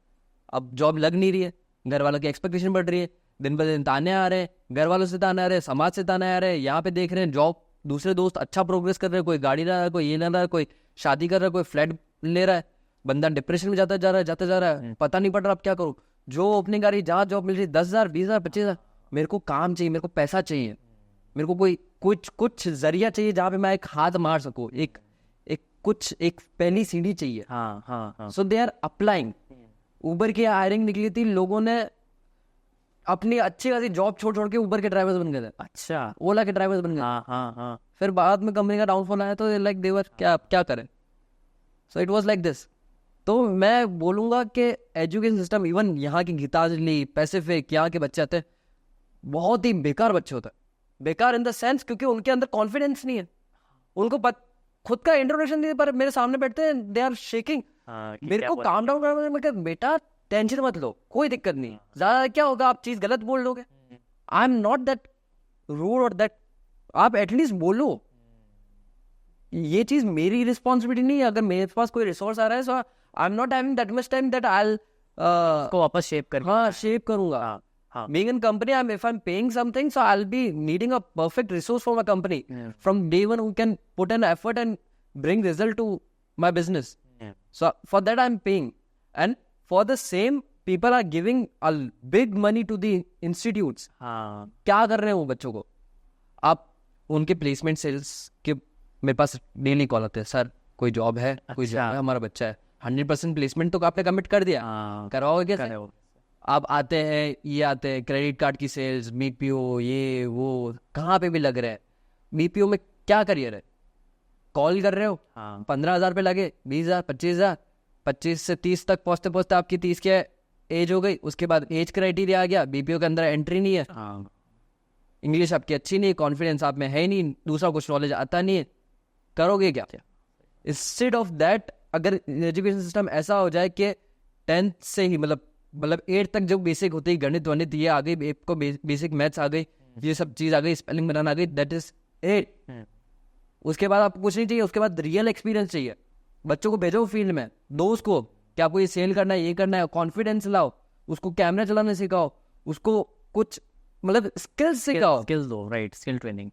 अब जॉब लग नहीं रही है, घर वालों की एक्सपेक्टेशन बढ़ रही है, दिन ब दिन ताने आ रहे हैं, घर वालों से ताने आ रहे हैं, समाज से ताने आ रहे हैं. यहाँ पे देख रहे हैं जॉब, दूसरे दोस्त अच्छा प्रोग्रेस कर रहे हैं, कोई गाड़ी ला रहा है, कोई ये ला रहा है, कोई शादी कर रहा है, कोई फ्लैट ले रहा है. बंदा डिप्रेशन में जाता जा रहा है, पता नहीं पड़ रहा अब क्या करूँ. जो ओपनिंग आ रही, जहाँ जॉब मिल रही, 10,000 20,000 25,000, मेरे को काम चाहिए, मेरे को पैसा चाहिए, मेरे को कोई कुछ जरिया चाहिए जहाँ पे मैं एक हाथ मार सकूँ, एक पहली सीढ़ी चाहिए. हाँ हाँ हाँ. सो दे आर अप्लाइंग. उबर की हायरिंग निकली थी, लोगों ने अपनी अच्छी खासी जॉब छोड़ के उबर के ड्राइवर्स बन गए थे, अच्छा. ओला के ड्राइवर्स बन गए. हाँ हाँ हाँ. फिर बाद में कंपनी का डाउनफॉल आया तो लाइक देवर क्या करें. So it was like this. तो मैं बोलूँगा कि एजुकेशन सिस्टम, इवन यहाँ की गीतांजलि, पैसिफिक, यहाँ के बच्चे आते हैं, बहुत ही बेकार बच्चे होते हैं. बेकार इन द सेंस क्योंकि उनके अंदर कॉन्फिडेंस नहीं है, उनको खुद का इंट्रोडक्शन नहीं है, पर मेरे सामने बैठते हैं, दे आर शेकिंग. हाँ, कि मेरे क्या को बोला? काम डाउन करना, मैं कहा बेटा टेंशन मत लो, कोई दिक्कत नहीं, ज़्यादा क्या होगा, आप चीज़ गलत बोल दोगे. I am not that rude और दैट, आप एटलीस्ट बोलो. ये चीज़ मेरी रिस्पॉन्सिबिलिटी नहीं है. अगर मेरे पास कोई रिसोर्स आ रहा है, so I am not having that much time that I को वापस शेप कर. हाँ शेप करूंगा. हाँ हाँ. Being in company, if I'm paying something, so I'll be needing a perfect resource for my company from day one who can put an effort and bring result to my business. So for that I'm paying, and for the same people are giving a big money to the institutes. हाँ. क्या कर रहे हैं वो बच्चों को? आप उनके प्लेसमेंट सेल्स के मेरे पास डेली कॉल आते हैं, सर कोई जॉब है, कोई जॉब है, हमारा बच्चा है. 100% प्लेसमेंट तो आपने कमिट कर दिया, हाँ. कराओगे क्या? करे हो. आप आते हैं, ये आते हैं क्रेडिट कार्ड की सेल्स, बीपीओ, ये वो, कहाँ पे भी लग रहा है. बीपीओ में क्या करियर है? कॉल कर रहे हो, हाँ. 15,000 पे लगे, 20,000 25,000, 25 से 30 तक पहुँचते पहुँचते आपकी 30 की एज हो गई. उसके बाद एज क्राइटेरिया आ गया, बीपीओ के अंदर एंट्री नहीं है, हाँ. इंग्लिश आपकी अच्छी नहीं है, कॉन्फिडेंस आप में है ही नहीं, दूसरा कुछ नॉलेज आता नहीं है, करोगे क्या? इंस्टेड ऑफ दैट, अगर एजुकेशन सिस्टम ऐसा हो जाए कि 10th से ही मतलब 8 तक जो बेसिक होती है, गणित वणित ये आ गई, आपको बेसिक मैथ्स आ गई, ये सब चीज़ आ गई, स्पेलिंग बनाना आ गई, दैट इज इट. उसके बाद आपको कुछ नहीं चाहिए. उसके बाद रियल एक्सपीरियंस चाहिए. बच्चों को भेजो फील्ड में, दो उसको कि आपको ये सेल करना है, ये करना है, कॉन्फिडेंस लाओ, उसको कैमरा चलाना सिखाओ, उसको कुछ स्किल्स सिखाओ. स्किल्स दो. राइट. Skill training.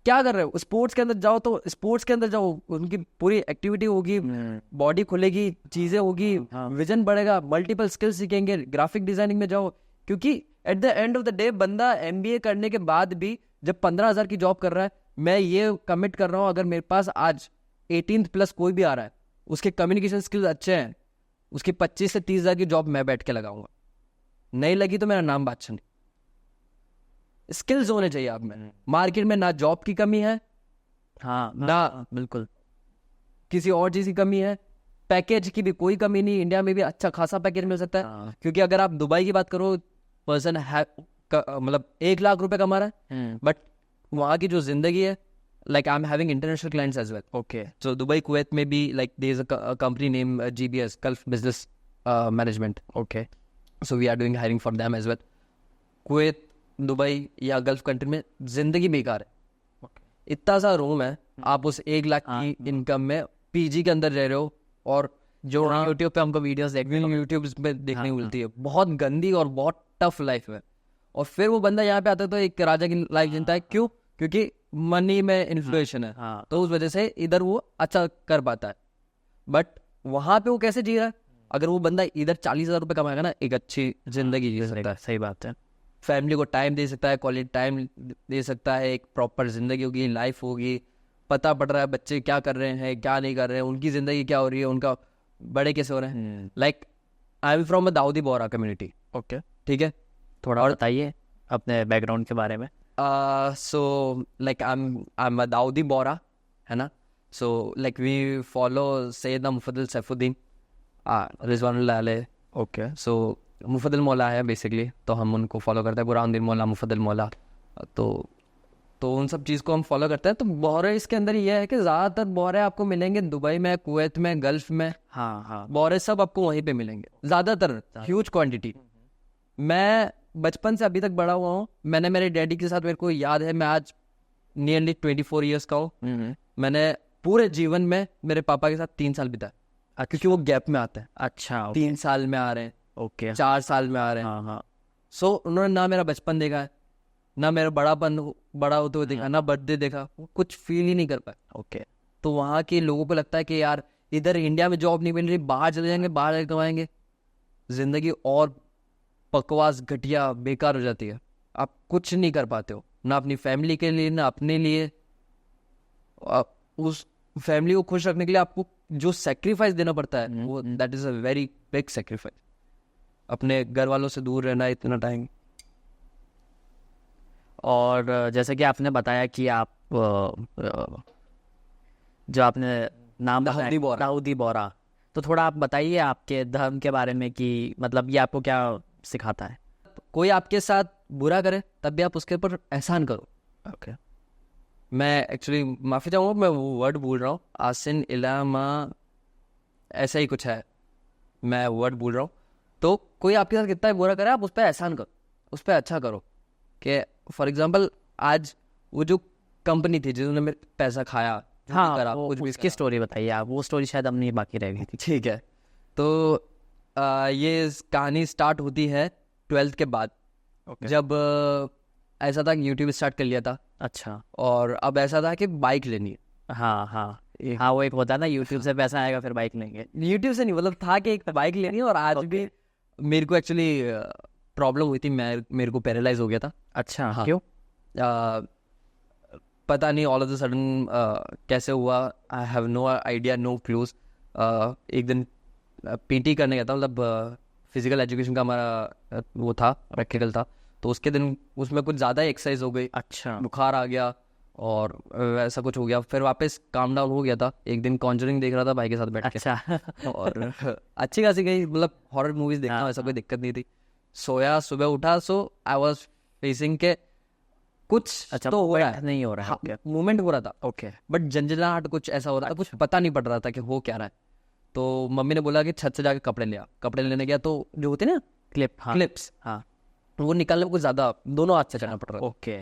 क्या कर रहे हो? स्पोर्ट्स के अंदर जाओ, तो स्पोर्ट्स के अंदर जाओ, उनकी पूरी एक्टिविटी होगी, बॉडी खुलेगी, चीज़ें होगी, विजन बढ़ेगा, मल्टीपल स्किल्स सीखेंगे. ग्राफिक डिजाइनिंग में जाओ, क्योंकि eight the end of the day बंदा MBA करने के बाद भी जब 15,000 की जॉब कर रहा है, मैं ये कमिट कर रहा हूँ, अगर मेरे पास आज 18th प्लस कोई भी आ रहा है, उसके कम्युनिकेशन स्किल्स अच्छे हैं, उसकी 25 से 30,000 की जॉब मैं बैठ के लगाऊंगा. नहीं लगी तो मेरा नाम बादशाह नहीं. स्किल्स होने चाहिए आप में. मार्केट में ना जॉब की कमी है, हाँ. ना बिल्कुल. किसी और चीज़ की कमी है, पैकेज की भी कोई कमी नहीं. इंडिया में भी अच्छा खासा पैकेज मिल सकता है. हाँ. क्योंकि अगर आप दुबई की बात करो, पर्सन मतलब 1 लाख रुपए कमा रहा है, बट वहाँ की जो जिंदगी है, like I am having international clients as well. Okay. So Dubai, Kuwait में भी like there is a company name GBS, gulf business management. Okay. So we are doing hiring for them as well. Kuwait, Dubai या गल्फ कंट्री में जिंदगी बेकार है. इतना सा रूम है, आप उस 1 लाख की इनकम में PG के अंदर रह रहे हो, और जो यूट्यूब पे हमको वीडियोस देखने को यूट्यूब पे देखने को मिलती है, बहुत गंदी और बहुत टफ लाइफ है. और फिर वो बंदा यहाँ पे आता है तो एक राजा की लाइफ जीता है. क्यों? क्योंकि मनी में इन्फ्लेशन है, तो उस वजह से इधर वो अच्छा कर पाता है. बट वहां पे वो कैसे जी रहा है? अगर वो बंदा इधर 40,000 रुपये कमाएगा ना, एक अच्छी जिंदगी जी सकता है, सही बात है. फैमिली को टाइम दे सकता है, क्वालिटी टाइम दे सकता है, एक प्रॉपर जिंदगी होगी, लाइफ होगी, पता पड़ रहा है बच्चे क्या कर रहे हैं, क्या नहीं कर रहे हैं, उनकी जिंदगी क्या हो रही है, उनका बड़े कैसे हो रहे हैं. Like I am from a Dawoodi Bohra community. Okay. ठीक है, थोड़ा और बताइए अपने बैकग्राउंड के बारे में. so like I'm a Dawoodi Bohra, है ना. So like we follow Sayyidina Mufaddal Saifuddin, Rizwanullah alayhi. Okay. So Mufaddal मौला है बेसिकली, तो हम उनको फॉलो करते हैं. बुरहानुद्दीन मौला, मुफद्दल मौला, तो उन सब चीज़ को हम फॉलो करते हैं. तो बोहरे इसके अंदर ये है कि ज़्यादातर बोहरे आपको मिलेंगे दुबई में, कुवैत में, गल्फ में. हाँ हाँ. बोहरे सब आपको वहीं पे मिलेंगे, ज़्यादातर ह्यूज क्वांटिटी. मैं बचपन से अभी तक बड़ा हुआ हूँ. मैंने मेरे डैडी के साथ, मेरे को याद है, मैं आज नियरली 24 ईयर्स का हूँ. मैंने पूरे जीवन में मेरे पापा के साथ 3 साल बिताए, क्योंकि वो गैप में आते हैं. अच्छा. 3 साल में आ रहे हैं, ओके. 4 साल में आ रहे हैं. हाँ हाँ. सो उन्होंने ना मेरा बचपन देखा है, ना मेरा बड़ा होते हुए देखा, ना बर्थडे देखा, कुछ फील ही नहीं कर पाए. ओके. तो वहाँ के लोगों को लगता है कि यार इधर इंडिया में जॉब नहीं मिल रही, बाहर चले जाएंगे, बाहर जाके कमाएंगे, जिंदगी और बकवास घटिया बेकार हो जाती है, आप कुछ नहीं कर पाते हो, ना अपनी फैमिली के लिए ना अपने लिए। उस फैमिली को खुश रखने के लिए आपको जो सेक्रीफाइस देना पड़ता है वो that is a very big sacrifice, अपने घर वालों से दूर रहना इतना टाइम। और जैसे कि आपने बताया कि आप जो आपने नाम दाऊदी बोहरा। दाऊदी बोहरा, तो थोड़ा आप बताइए आपके धर्म के बारे में कि मतलब ये आपको क्या सिखाता है। कोई आपके साथ बुरा करे तब भी आप उसके ऊपर एहसान करो। ओके। मैं एक्चुअली माफ़ी चाहूँगा, मैं वो वर्ड भूल रहा हूँ, आसिन इलामा ऐसा ही कुछ है, मैं वर्ड भूल रहा हूँ। तो कोई आपके साथ कितना भी बुरा करे आप उस पर एहसान करो, उस पर अच्छा करो। कि फॉर एग्जांपल आज वो जो कंपनी थी जिन्होंने मेरे पैसा खाया, जो भी हाँ, करा, कुछ भी उसकी स्टोरी बताइए आप, वो स्टोरी शायद हमने बाकी रह गई थी। ठीक है। तो ये कहानी स्टार्ट होती है 12th के बाद। जब ऐसा था कि यूट्यूब स्टार्ट कर लिया था, अच्छा। और अब ऐसा था कि बाइक लेनी है। हाँ हाँ हाँ, वो एक होता है ना, यूट्यूब से पैसा आएगा फिर बाइक लेंगे। यूट्यूब से नहीं, मतलब था कि एक बाइक लेनी है। और आज भी मेरे को एक्चुअली प्रॉब्लम हुई थी, मेरे को पैरालाइज हो गया था। अच्छा, हाँ। क्यों? पता नहीं ऑल ऑफ द सडन कैसे हुआ, I have no idea, no clues. एक दिन पीटी करने गया था, मतलब फिजिकल एजुकेशन का हमारा वो था, प्रैक्टिकल था। तो उसके दिन उसमें कुछ ज़्यादा एक्सरसाइज हो गई, अच्छा। बुखार आ गया और ऐसा कुछ हो गया। फिर वापस काम डाउन हो गया था। एक दिन कॉन्जरिंग देख रहा था भाई के साथ बैठ के। अच्छा। और अच्छी खासी गई, मतलब हॉरर मूवीज देखना, हाँ, ऐसा कोई दिक्कत नहीं थी। सोया, सुबह उठा, सो आई वाज फेसिंग के कुछ अच्छा, तो हो रहा है, नहीं हो रहा है। हाँ, ओके मूवमेंट हो रहा था, ओके। बट झंझनाहट कुछ ऐसा हो रहा था, कुछ पता नहीं पड़ रहा था कि हो क्या रहा है। तो मम्मी ने बोला कि छत से जाके कपड़े ले आ। कपड़े लेने गया तो जो होते ना क्लिप, हाँ क्लिप्स, हाँ। वो निकालने में कुछ ज़्यादा दोनों हाथ से करना पड़ रहा था। ओके।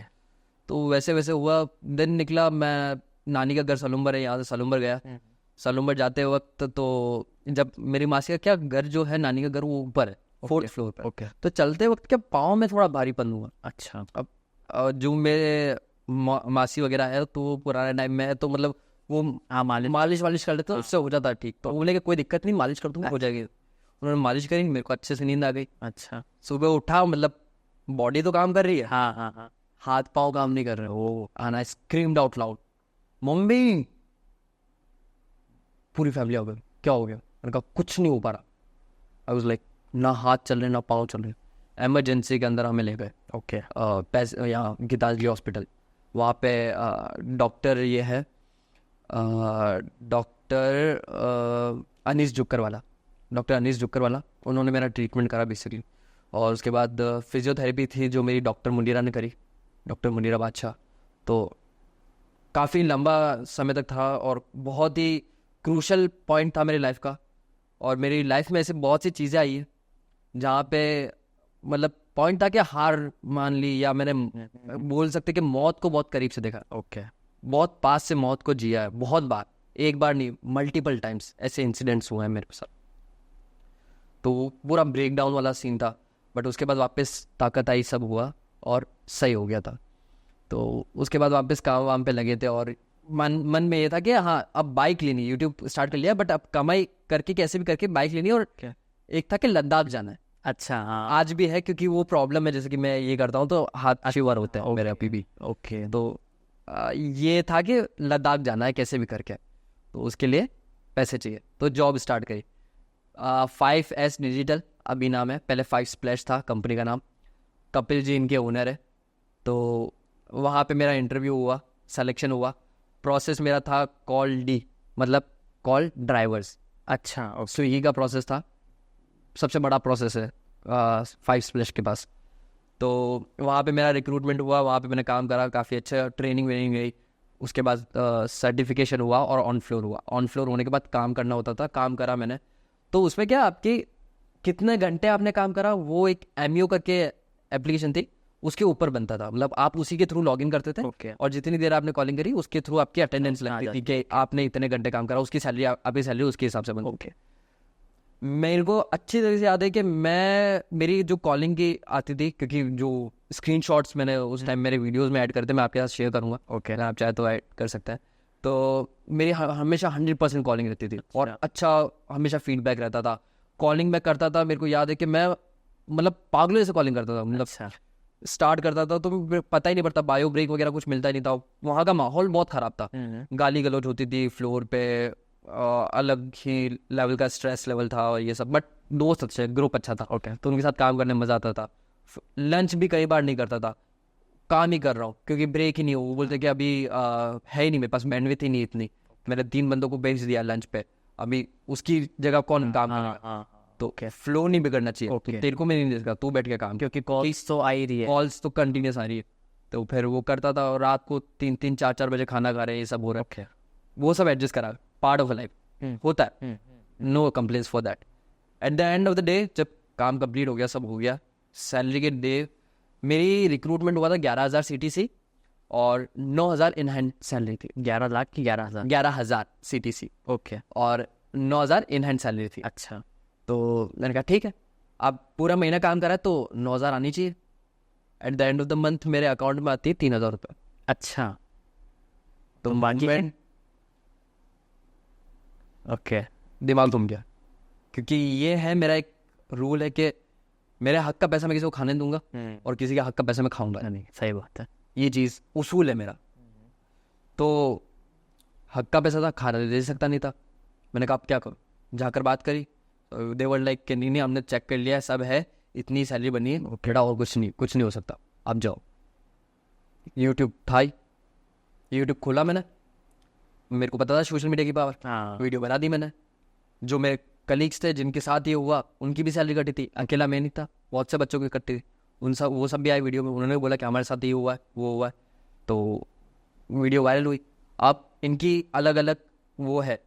तो वैसे वैसे हुआ, दिन निकला। मैं नानी का घर सलूम्बर है, यहाँ से सलूम्बर गया। सलूम्बर जाते वक्त तो जब मेरी मासी का क्या घर जो है, नानी का घर वो ऊपर है, 4th फ्लोर पर। ओके। तो चलते वक्त क्या पाँव में थोड़ा भारीपन हुआ। अच्छा। अब जो मेरे मासी वगैरह है तो वो पुराने टाइम में है, तो मतलब वो हाँ, मालिश वालिश कर लेते तो उससे हो जाता है ठीक। तो बोले कि कोई दिक्कत नहीं, मालिश कर दूंगा, हो जाएगी। उन्होंने मालिश करी, मेरे को अच्छे से नींद आ गई। अच्छा। सुबह उठा, मतलब बॉडी तो काम कर रही है, हाँ हाँ हाँ। हाथ पाँव काम नहीं कर रहे। Oh and I screamed out loud, mummy. पूरी फैमिली हो गई, क्या हो गया? मैंने कहा कुछ नहीं हो पा रहा। आई वाज लाइक, ना हाथ चल रहे ना पाँव चल रहे। एमरजेंसी के अंदर हमें ले गए। ओके। पैसे यहाँ गीतांजलि हॉस्पिटल, वहाँ पे डॉक्टर ये है, डॉक्टर अनीस जुक्कर वाला, डॉक्टर अनीस जुक्कर वाला, उन्होंने मेरा ट्रीटमेंट करा बेसिकली। और उसके बाद फिजियोथेरेपी थी जो मेरी डॉक्टर मुनीरा ने करी, डॉक्टर मुनीरा बादशाह। तो काफ़ी लंबा समय तक था और बहुत ही क्रूशल पॉइंट था मेरी लाइफ का। और मेरी लाइफ में ऐसे बहुत सी चीज़ें आई हैं जहाँ पे मतलब पॉइंट था कि हार मान ली, या मैंने बोल सकते कि मौत को बहुत करीब से देखा। ओके। बहुत पास से मौत को जिया है, बहुत बार, एक बार नहीं मल्टीपल टाइम्स ऐसे इंसिडेंट्स हुए हैं मेरे साथ। तो वो पूरा ब्रेक डाउन वाला सीन था, बट उसके बाद वापस ताकत आई, सब हुआ और सही हो गया था। तो उसके बाद वापस काम वाम पे लगे थे और मन में ये था कि हाँ अब बाइक लेनी, यूट्यूब स्टार्ट कर लिया, बट अब कमाई करके कैसे भी करके बाइक लेनी। और एक था कि लद्दाख जाना है। अच्छा। हाँ। आज भी है, क्योंकि वो प्रॉब्लम है, जैसे कि मैं ये करता हूँ तो हाथ शिवर होते हैं मेरे अभी भी। ओके। तो ये था कि लद्दाख जाना है कैसे भी करके, तो उसके लिए पैसे चाहिए। तो जॉब स्टार्ट करी, 5S डिजिटल अभी नाम है, पहले 5 स्प्लैश था कंपनी का नाम। कपिल जी इनके ओनर है। तो वहाँ पे मेरा इंटरव्यू हुआ, सिलेक्शन हुआ। प्रोसेस मेरा था कॉल डी, मतलब कॉल ड्राइवर्स। अच्छा। स्विगी का प्रोसेस था, सबसे बड़ा प्रोसेस है 5 स्प्लैश के पास। तो वहाँ पे मेरा रिक्रूटमेंट हुआ, वहाँ पे मैंने काम करा, काफ़ी अच्छा ट्रेनिंग वेनिंग गई। उसके बाद सर्टिफिकेशन हुआ और ऑन फ्लोर हुआ। ऑन फ्लोर होने के बाद काम करना होता था, काम करा मैंने। तो उसमें क्या, आपके कितने घंटे आपने काम करा, वो एक MU करके एप्लीकेशन थी, उसके ऊपर बनता था। मतलब आप उसी के थ्रू लॉगिन करते थे। ओके। और जितनी देर आपने कॉलिंग करी उसके थ्रू आपकी अटेंडेंस लगती थी कि आपने इतने घंटे काम करा, उसकी सैलरी, आपकी सैलरी उसके हिसाब से बनती। ओके। मेरे को अच्छी तरह से याद है कि मेरी जो कॉलिंग की आती थी, क्योंकि जो स्क्रीनशॉट्स मैंने उस टाइम मेरे वीडियोस में ऐड करते, मैं आपके साथ शेयर करूंगा। ओके। आप चाहे तो ऐड कर सकते हैं। तो मेरी हमेशा 100% कॉलिंग रहती थी और अच्छा हमेशा फीडबैक रहता था। कॉलिंग मैं करता था, मेरे को याद है कि मैं मतलब पागलों जैसे कॉलिंग करता था, मतलब अच्छा स्टार्ट करता था तो पता ही नहीं पड़ता, बायो ब्रेक वगैरह कुछ मिलता ही नहीं था। वहाँ का माहौल बहुत ख़राब था, गाली गलौज होती थी फ्लोर पे, अलग ही लेवल का स्ट्रेस लेवल था और ये सब। बट दोस्त अच्छे, ग्रुप अच्छा था, ओके तो उनके साथ काम करने में मज़ा आता था। लंच भी कई बार नहीं करता था, काम ही कर रहा हूँ क्योंकि ब्रेक ही नहीं हो। वो बोलते कि अभी है ही नहीं मेरे पास, बैंडविड्थ ही नहीं इतनी, मैंने 3 बंदों को भेज दिया लंच पे, अभी उसकी जगह कौन काम करेगा। हाँ तो फ्लो नहीं बिगड़ना चाहिए, तो Okay. तेरे को मैं नहीं दे सकता, तू बैठ के काम, क्योंकि कॉल्स तो आ ही रही है। कॉल्स तो कंटिन्यूस आ रही है। तो फिर वो करता था और रात को 3-3 4-4 बजे खाना खा रहे हैं, ये सब हो रहा है। वो सब एडजस्ट करा, पार्ट ऑफ लाइफ होता है, no complaints for that. At the end of the day जब काम कंप्लीट हो गया, सब हो गया, सैलरी के डे मेरी रिक्रूटमेंट हुआ था 11,000 CTC और 9,000 इन हैंड सैलरी थी। 11 लाख की 11,000। 11,000 CTC ओके और 9,000 इन हैंड सैलरी थी। अच्छा तो मैंने कहा ठीक है, अब पूरा महीना काम करा है तो 9,000 आनी चाहिए। Eight the end of the month मेरे अकाउंट में आती है 3,000 रुपये। अच्छा तो बाकी मैं ओके दिमाग घूम गया, क्योंकि ये है मेरा एक रूल है कि मेरे हक का पैसा मैं किसी को खाने नहीं दूंगा और किसी के हक का पैसा मैं खाऊंगा नहीं। नहीं सही बात है। ये चीज़ उसूल है मेरा। तो हक का पैसा था, खाना दे सकता नहीं था। मैंने कहा अब क्या करूँ, जाकर बात करी, दे वर लाइक कि नहीं हमने चेक कर लिया, सब है, इतनी सैलरी बनी है, बेटा और कुछ नहीं हो सकता, अब जाओ। यूट्यूब था ही, यूट्यूब खोला मैंने, मेरे को पता था सोशल मीडिया की पावर, हाँ वीडियो बना दी मैंने। जो मेरे कलीग्स थे जिनके साथ ये हुआ उनकी भी सैलरी कटी थी, अकेला मैं नहीं था, बहुत से बच्चों की कटी थी, वो सब भी आए वीडियो में, उन्होंने बोला कि हमारे साथ ये हुआ है वो हुआ है, तो वीडियो वायरल हुई। अब इनकी अलग अलग वो है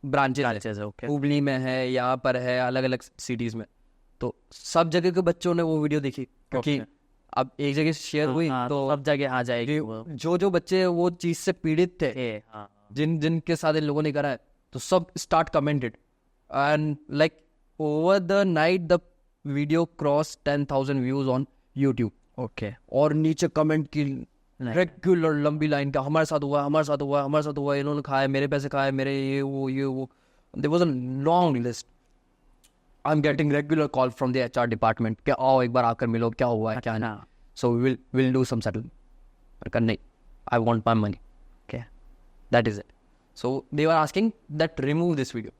ब्रांचेज, ओके हुबली में है, यहाँ पर है, अलग अलग सिटीज़ में, तो सब जगह के बच्चों ने वो वीडियो देखी, क्योंकि अब एक जगह शेयर हुई तो सब जगह आ जाएगी वो। जो बच्चे वो चीज़ से पीड़ित थे, हाँ जिनके साथ इन लोगों ने करा है, तो सब start commented and like over the night the video cross 10,000 views on YouTube. Okay और नीचे कमेंट की रेगुलर लंबी लाइन का, हमारे साथ हुआ, हमारे साथ हुआ, हमारे साथ हुआ, इन्होंने खाया, मेरे पैसे खाए, मेरे ये वो there was a long list. I am getting regular call from the HR department कि आओ एक बार आकर मिलो, क्या हुआ है क्या नहीं, so will do some settlement. पर नहीं, I want my money, okay that is it. So they were asking that remove this video.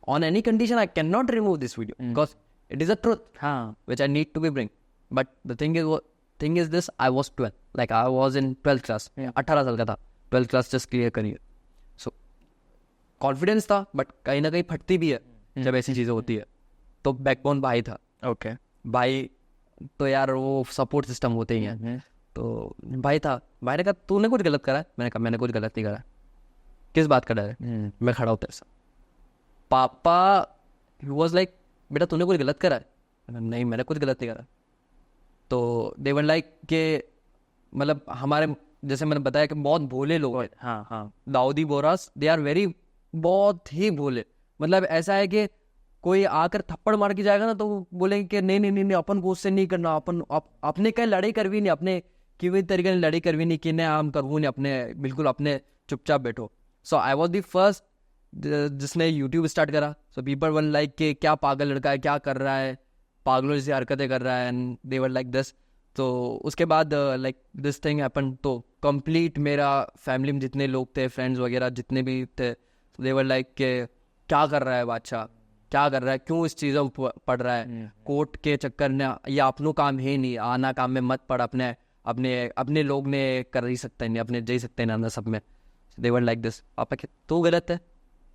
On any condition I cannot remove this video because it is a truth हाँ which I need to be bring. But the thing is this, I was 12, like I was in 12th class, 18 साल का था, 12th class just clear करिए। So confidence था, but कहीं ना कहीं फटती भी है जब ऐसी चीज़ें होती है। तो बैकबोन भाई था, ओके भाई तो यार वो सपोर्ट सिस्टम होते ही हैं। तो भाई था, भाई ने कहा तूने कुछ गलत करा है? मैंने कहा मैंने कुछ गलत नहीं करा। किस बात का डर है? मैं खड़ा हूँ तेरे साथ। पापा वॉज लाइक बेटा तूने कुछ गलत करा है? मैंने कहा, नहीं मैंने कुछ गलत नहीं करा। तो दे वर लाइक के मतलब हमारे जैसे मैंने बताया कि बहुत भोले लोग हैं, हाँ हाँ Dawoodi Boras, they are very, बहुत ही भोले। मतलब ऐसा है कि कोई आकर थप्पड़ मार के जाएगा ना तो वो बोलेंगे कि नहीं अपन को उससे नहीं करना, अपने कहीं लड़ाई करवी नहीं, अपने कि वही तरीके से लड़ाई करवी नहीं कि नहीं आम करवू नहीं, अपने बिल्कुल अपने चुपचाप बैठो। सो आई वॉज द फर्स्ट जिसने यूट्यूब स्टार्ट करा। सो पीपल वन लाइक के क्या पागल लड़का है, क्या कर रहा है, पागलों जैसी हरकतें कर रहा है, and they were like this. तो उसके बाद लाइक दिस थिंग हैपन, तो कंप्लीट मेरा फैमिली में जितने लोग थे, फ्रेंड्स वगैरह जितने भी थे, दे वर लाइक के क्या कर रहा है बादशाह, क्या कर रहा है, क्यों इस चीज़ों में पढ़ रहा है, कोर्ट के चक्कर में ये अपनों काम है नहीं, आना काम में मत पढ़, अपने अपने अपने लोग ने कर ही सकते नहीं, अपने जा ही सकते हैं ना सब में। दे वर लाइक दिस। पापा के तू गलत है,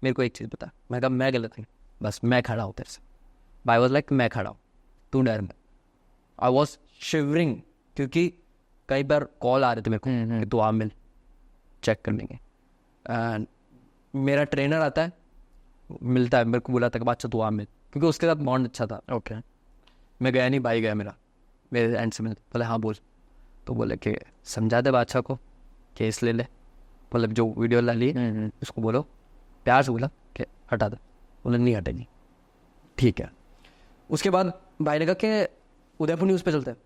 मेरे को एक चीज़ बता। मैं कहा मैं गलत नहीं, बस मैं खड़ा हूँ तेरे से। भाई वॉज लाइक मैं खड़ा हूँ, तू डर में। आई वॉज शिवरिंग, क्योंकि कई बार कॉल आ रहे थे मेरे को कि तू आ मिल, चेक कर लेंगे। एंड मेरा ट्रेनर आता है, मिलता है, मेरे को बुलाता है कि बादशाह तू आ मिल, क्योंकि उसके साथ बॉन्ड अच्छा था। ओके मैं गया नहीं, भाई गया मेरा, मेरे एंड से मिल, बोले हाँ बोल। तो बोले कि समझा दे बादशाह को, केस ले ले, मतलब जो वीडियो ला ली उसको बोलो, प्यार से बोला कि हटा दे। बोले नहीं हटेगी। ठीक है। उसके बाद भाई ने कहा कि उदयपुर न्यूज़ पे चलते हैं,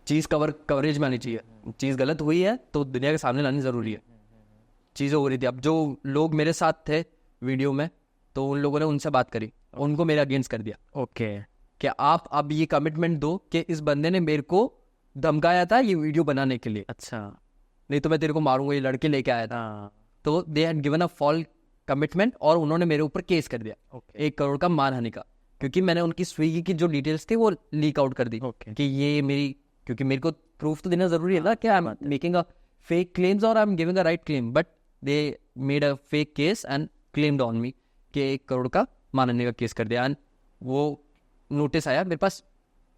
चीज़ कवरेज में आनी चाहिए, चीज़ गलत हुई है तो दुनिया के सामने लानी ज़रूरी है। चीज़ें हो रही थी, अब जो लोग मेरे साथ थे वीडियो में, तो उन लोगों ने उनसे बात करी, उनको मेरे अगेंस्ट कर दिया। ओके कि आप अब ये कमिटमेंट दो कि इस बंदे ने मेरे को धमकाया था ये वीडियो बनाने के लिए, अच्छा नहीं तो मैं तेरे को मारूंगा, ये लड़के लेके आया था। हाँ तो they had given a fall commitment और उन्होंने मेरे ऊपर केस कर दिया ओके 1 करोड़ का मानहानि का, क्योंकि मैंने उनकी स्विगी की जो डिटेल्स थी वो लीक आउट कर दी ओके कि ये मेरी, क्योंकि मेरे को प्रूफ तो देना जरूरी है ना कि I am making a fake claims और I am giving a right claim, but they made a fake case and claimed on me कि 1 करोड़ का मानहानि का केस कर दिया। एंड वो नोटिस आया मेरे पास,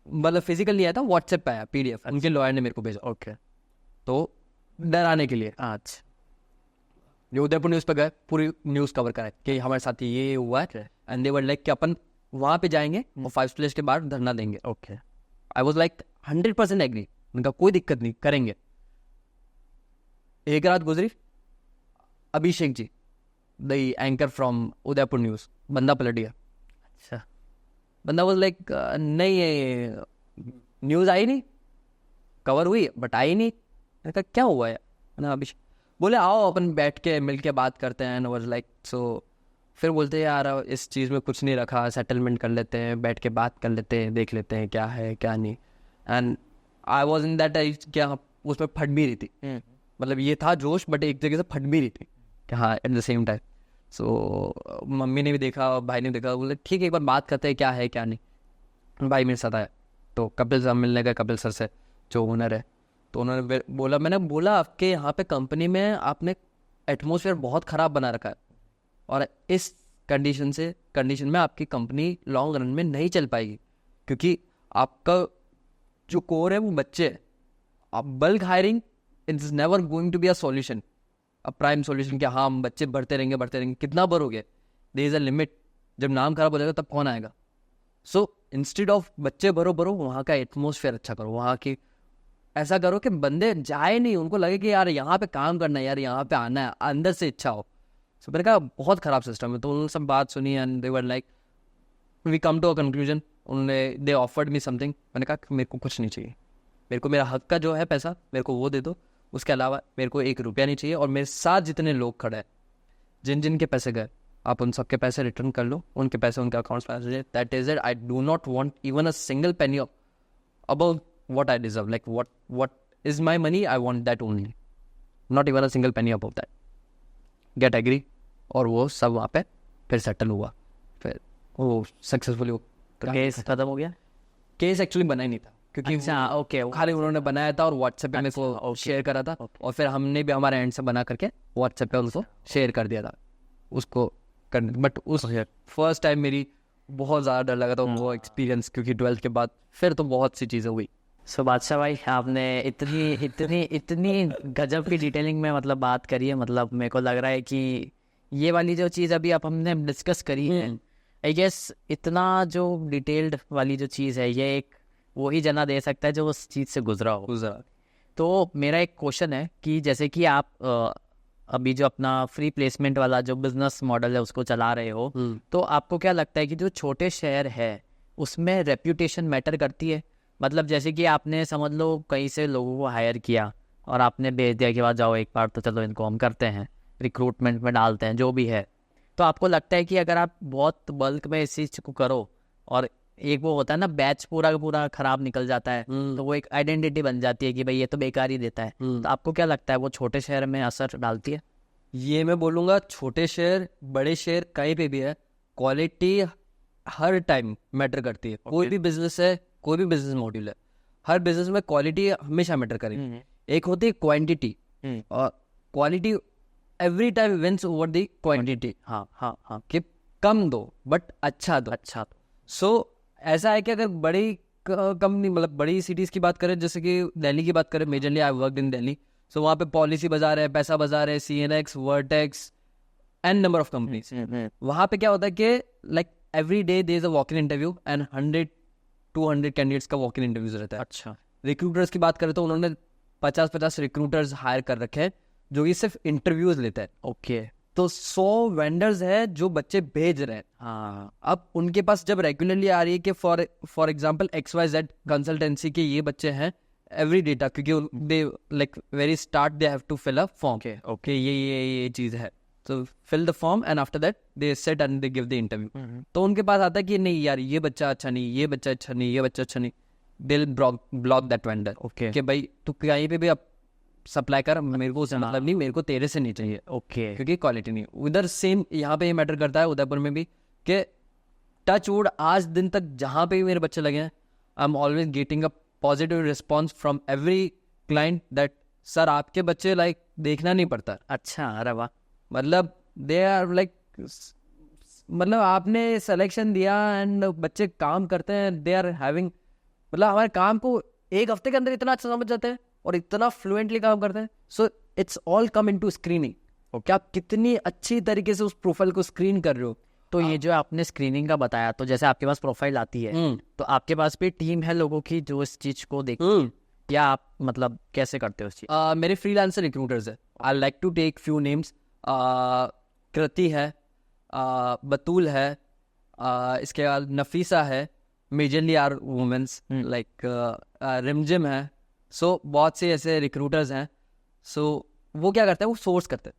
मतलब फिजिकल नहीं आया था, व्हाट्सएप पे आया PDF, उनके लॉयर ने मेरे को भेजा ओके तो डराने के लिए। अच्छा जो उदयपुर न्यूज़ पे गए, पूरी न्यूज़ कवर कराए कि हमारे साथ ये हुआ है, एंड दे वर लाइक कि अपन वहाँ पे जाएंगे और 5 प्लेस के बाद धरना देंगे। Okay I was like 100% agree, उनका कोई दिक्कत नहीं, करेंगे। एक रात गुजरी, Abhishek ji the anchor from Udaipur news, बंदा पलट गया। अच्छा बंदा वॉज लाइक नहीं ये न्यूज़ आई नहीं, कवर हुई बट आई नहीं। मैंने कहा क्या हुआ है? मैंने अभिषेक बोले आओ अपन बैठ के मिल के बात करते हैं। एंड वाज लाइक सो, फिर बोलते हैं यार इस चीज़ में कुछ नहीं रखा, सेटलमेंट कर लेते हैं, बैठ के बात कर लेते हैं, देख लेते हैं क्या है क्या नहीं। And I was in that age, क्या उसमें फट भी रही थी, मतलब ये था जोश बट एक जगह से फट भी रही थी कि हाँ at the same time. So mummy ने भी देखा, भाई ने देखा, बोले ठीक है एक बार बात करते हैं क्या है क्या नहीं। भाई मेरे साथ आया तो कपिल सर मिलने गए, कपिल सर से जो ओनर है, तो उन्होंने बोला, मैंने बोला आपके यहाँ पे कंपनी में आपने एटमोसफेयर बहुत ख़राब बना रखा है और इस कंडीशन में आपकी कंपनी लॉन्ग रन में नहीं चल पाएगी, क्योंकि आपका जो कोर है वो बच्चे है। आप bulk hiring is never going to be a solution, a prime solution कि हाँ हम बच्चे बढ़ते रहेंगे, कितना भरोगे? देयर इज अ लिमिट, जब नाम खराब हो जाएगा तब कौन आएगा? सो इंस्टेड ऑफ बच्चे भरो वहाँ का एटमोसफेयर अच्छा करो, वहाँ की ऐसा करो कि बंदे जाए नहीं, उनको लगे कि यार यहाँ पे काम करना है, यार यहाँ पे आना है, अंदर से इच्छा हो। सो मैंने कहा बहुत ख़राब सिस्टम है। तो उन्होंने सब बात सुनी and they were like we come to a conclusion. उन्होंने दे ऑफर्ड मी समथिंग। मैंने कहा मेरे को कुछ नहीं चाहिए, मेरे को मेरा हक का जो है पैसा मेरे को वो दे दो, उसके अलावा मेरे को 1 रुपया नहीं चाहिए। और मेरे साथ जितने लोग खड़े हैं, जिन जिन के पैसे गए, आप उन सबके पैसे रिटर्न कर लो, उनके पैसे उनके अकाउंट्स में। That is it. I do not want even a single Penney about what I deserve, like what is my money, I want that only, not even a single penny above that. Get agree। और वो सब वहाँ पे फिर सेटल हुआ, फिर वो सक्सेसफुली तो केस खत्म हो गया? केस एक्चुअली बना ही नहीं था, क्योंकि अच्छा ओके खाली उन्होंने बनाया था और व्हाट्सएप पे मेरे को शेयर करा था, और फिर हमने भी हमारे एंड से बना करके व्हाट्सएप पे उनको शेयर कर दिया था उसको करने। बट उस फर्स्ट टाइम मेरी बहुत ज़्यादा डर लगा था वो एक्सपीरियंस, क्योंकि 12th के बाद फिर तो बहुत सी चीज़ें हुई। सो बादशाह भाई, आपने इतनी गजब की डिटेलिंग में मतलब बात करी है, मतलब मेरे को लग रहा है कि ये वाली जो चीज़ अभी अब हमने डिस्कस करी है, आई गेस इतना जो डिटेल्ड वाली जो चीज़ है, ये एक वही जना दे सकता है जो उस चीज़ से गुजरा हो। तो मेरा एक क्वेश्चन है कि जैसे कि आप अभी जो अपना फ्री प्लेसमेंट वाला जो बिजनेस मॉडल है उसको चला रहे हो, तो आपको क्या लगता है कि जो छोटे शहर है उसमें रेप्यूटेशन मैटर करती है? मतलब जैसे कि आपने समझ लो कहीं से लोगों को हायर किया और आपने भेज दिया कि बाद जाओ एक बार तो चलो इनको हम करते हैं, रिक्रूटमेंट में डालते हैं, जो भी है, तो आपको लगता है कि अगर आप बहुत बल्क में इस चीज़ को करो और एक वो होता है ना बैच पूरा का पूरा खराब निकल जाता है, तो वो एक आइडेंटिटी बन जाती है कि भाई ये तो बेकार ही देता है, तो आपको क्या लगता है वो छोटे शहर में असर डालती है? ये मैं बोलूँगा छोटे शहर बड़े शहर कहीं पे भी है, क्वालिटी हर टाइम मैटर करती है। कोई भी बिजनेस है, कोई भी बिजनेस मॉड्यूल है, हर बिजनेस में क्वालिटी हमेशा मैटर करेगी। एक होती है क्वांटिटी, और quality every time wins over the quantity. हाँ कि कम दो बट अच्छा दो। सो ऐसा है कि अगर बड़ी कंपनी, मतलब बड़ी सिटीज़ की बात करें, जैसे कि दिल्ली की बात करें, majorly I worked in Delhi, so वहाँ पे पॉलिसी बाजार है, पैसा बाजार है, CNX, Vertex and number of companies. वहाँ पे क्या होता है कि like every day there is a walk in interview and 100-200 candidates का वॉक इन इंटरव्यूज रहता है। अच्छा। रिक्रूटर्स की बात करें तो उन्होंने 50-50 रिक्रूटर्स हायर कर रखे हैं जो कि सिर्फ इंटरव्यूज लेते हैं। ओके। तो 100 वेंडर्स है जो बच्चे भेज रहे हैं। हाँ। अब उनके पास जब रेगुलरली आ रही है कि फॉर एग्जांपल XYZ कंसल्टेंसी के ये बच्चे हैं एवरी डेटा, क्योंकि they like very start they have to fill a form, okay ये चीज़ है। तो fill the form and after that they set and they give the interview. तो उनके पास आता है कि नहीं यार ये बच्चा अच्छा नहीं, ये बच्चा अच्छा नहीं, ये बच्चा अच्छा नहीं, they will block that vendor. Okay. कि भाई तू कहीं पे भी अब सप्लाई कर, मेरे को उससे मतलब नहीं, मेरे को तेरे से नहीं चाहिए, ओके. क्योंकि क्वालिटी नहीं. उधर सेम यहाँ पे ये मैटर करता है उदयपुर में भी कि टच वुड आज दिन तक जहाँ पे भी मेरे बच्चे लगे हैं, I am always getting a positive response from every client that sir आपके बच्चे लाइक देखना नहीं पड़ता. अच्छा, अरे वाह. मतलब दे आर लाइक, मतलब आपने सिलेक्शन दिया एंड बच्चे काम करते हैं, दे आर हैविंग, मतलब हमारे काम को एक हफ्ते के अंदर इतना अच्छा समझ जाते हैं और इतना फ्लुएंटली काम करते हैं. So it's all come into screening. क्या आप कितनी अच्छी तरीके से उस प्रोफाइल को स्क्रीन कर रहे हो. तो ये जो आपने स्क्रीनिंग का बताया, तो जैसे आपके पास प्रोफाइल आती है, तो आपके पास भी टीम है लोगों की जो इस चीज को देखती है, या आप मतलब कैसे करते हो इस चीज? मेरे फ्रीलांसर रिक्रूटर्स है. I like to take few names. Kriti है, बतूल है, इसके बाद नफीसा है, majorly are womens, like Rimjhim है. सो बहुत से ऐसे रिक्रूटर्स हैं. सो वो क्या करते हैं, वो सोर्स करते हैं.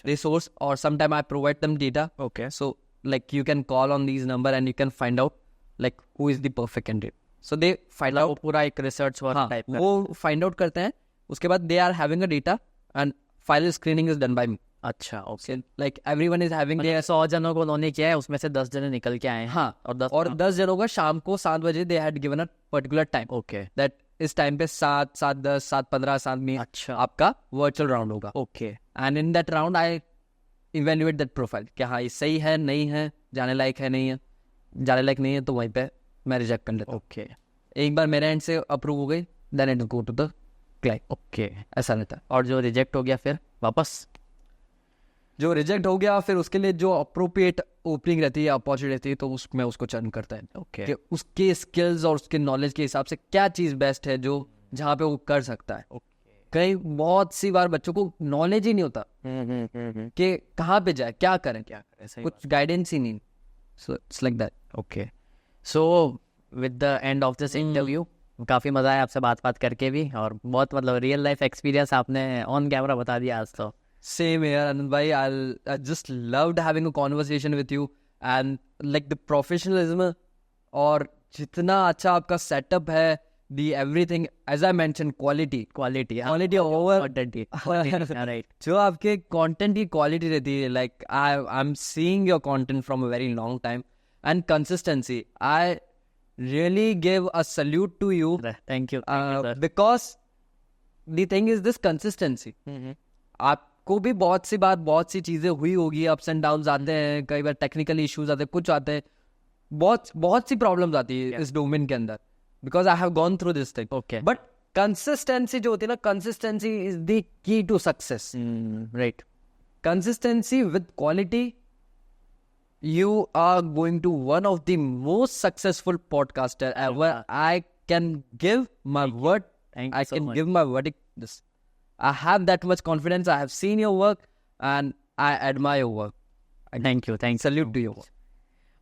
दे सोर्स और sometime I provide them data. Okay. So like you can call on these number and you can find out like who is the perfect candidate. So they find वो out, पूरा एक रिसर्च वर्क हाँ, टाइप का. वो find out करते हैं. उसके बाद they are having a data and final screening is done by me. अच्छा, okay. So, like everyone is having their 100 जनों को उन्होंने किया है, उसमें से 10 जने निकल के आए हैं. हाँ, और 10 जनों का शाम को 7 बजे they had given a particular time. Okay. that इस टाइम पे 7, 10, 7:15, 7 में अच्छा. आपका वर्चुअल राउंड होगा. Okay. And in that round I evaluate that profile कि हाँ ये सही है, नहीं है, जाने लायक है, नहीं है. जाने लायक नहीं है तो वहीं पे मैं रिजेक्ट कर लेता हूँ. ओके. एक बार मेरे एंड से अप्रूव हो गई, then it go to the client. Okay. ऐसा रहता है. और जो रिजेक्ट हो गया फिर वापस? जो रिजेक्ट हो गया फिर उसके लिए जो अप्रोप्रिएट ओपनिंग रहती है, अपॉर्चुनिटी रहती है, तो उसमें उसको चर्न करता है. ओके. कि उसके स्किल्स और उसके नॉलेज के हिसाब से क्या चीज़ बेस्ट है जो जहाँ पे वो कर सकता है. कई बहुत सी बार बच्चों को नॉलेज ही नहीं होता कि कहाँ पे जाए, क्या करें, कुछ गाइडेंस ही नहीं. So it's like that. Okay. So with the end of this interview, काफ़ी मज़ा आया आपसे बात करके भी, और बहुत मतलब रियल लाइफ एक्सपीरियंस आपने ऑन कैमरा बता दिया आज तो. Same here, Anand bhai. I just loved having a conversation with you and like the professionalism और जितना अच्छा आपका setup है, the everything as I mentioned quality over right. जो आपके content की quality रहती है, like I'm seeing your content from a very long time and consistency. I really give a salute to you thank you. because the thing is this consistency. आपको भी बहुत सी चीजें हुई होगी, अप्स एंड डाउन्स आते हैं, कई बार टेक्निकल इश्यूज आते हैं, कुछ आते हैं, बहुत सी प्रॉब्लम्स आती है इस डोमेन के अंदर, because I have gone through this thing. Okay. But consistency जो होती है ना, consistency is the key to success. Right. Consistency with quality, you are going to one of the most successful podcaster ever. I can give my word. Thank you I so can much. give my verdict. This, I have that much confidence. I have seen your work and I admire your work. Thank you. Salute to you.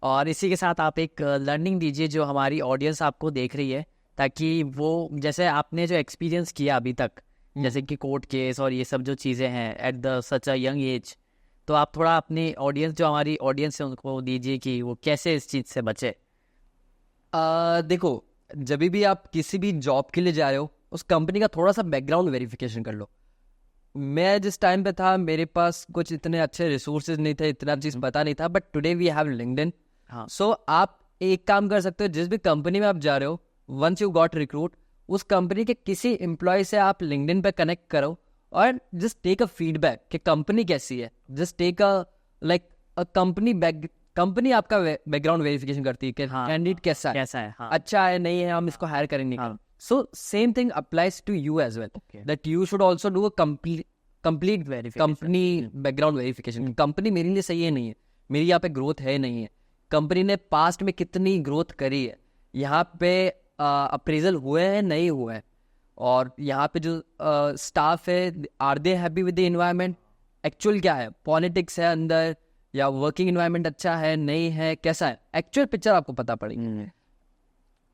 और इसी के साथ आप एक लर्निंग दीजिए जो हमारी ऑडियंस आपको देख रही है, ताकि वो जैसे आपने जो एक्सपीरियंस किया अभी तक, जैसे कि कोर्ट केस और ये सब जो चीज़ें हैं at the such a young age, तो आप थोड़ा अपनी ऑडियंस, जो हमारी ऑडियंस है, उनको दीजिए कि वो कैसे इस चीज़ से बचे. देखो, जब भी आप किसी भी जॉब के लिए जा रहे हो, उस कंपनी का थोड़ा सा बैकग्राउंड वेरिफिकेशन कर लो. मैं जिस टाइम पे था, मेरे पास कुछ इतने अच्छे रिसोर्सेज नहीं थे, इतना चीज़ पता नहीं था, but today we have LinkedIn. हाँ. सो आप एक काम कर सकते हो, जिस भी कंपनी में आप जा रहे हो, वंस यू गॉट रिक्रूट, उस कंपनी के किसी एम्प्लॉय से आप लिंक्डइन पे कनेक्ट करो और जस्ट टेक अ फीडबैक कि कंपनी कैसी है. Just take a like a company आपका बैकग्राउंड वेरिफिकेशन करती है कि कैंडिडेट कैसा है, हाँ. अच्छा है, नहीं है, हम इसको हायर करेंगे. So same thing applies to you as well, that you should also do a complete company background verification. Company मेरे लिए सही है, नहीं है, मेरी यहाँ पे ग्रोथ है, नहीं है, कंपनी ने पास्ट में कितनी ग्रोथ करी है, यहाँ पे अप्रेजल हुए हैं, नहीं हुए हैं, और यहाँ पे जो स्टाफ है, are they happy with the environment, actual क्या है, पॉलिटिक्स है अंदर, या वर्किंग एनवायरनमेंट अच्छा है, नहीं है, कैसा है, एक्चुअल पिक्चर आपको पता पड़ेगी.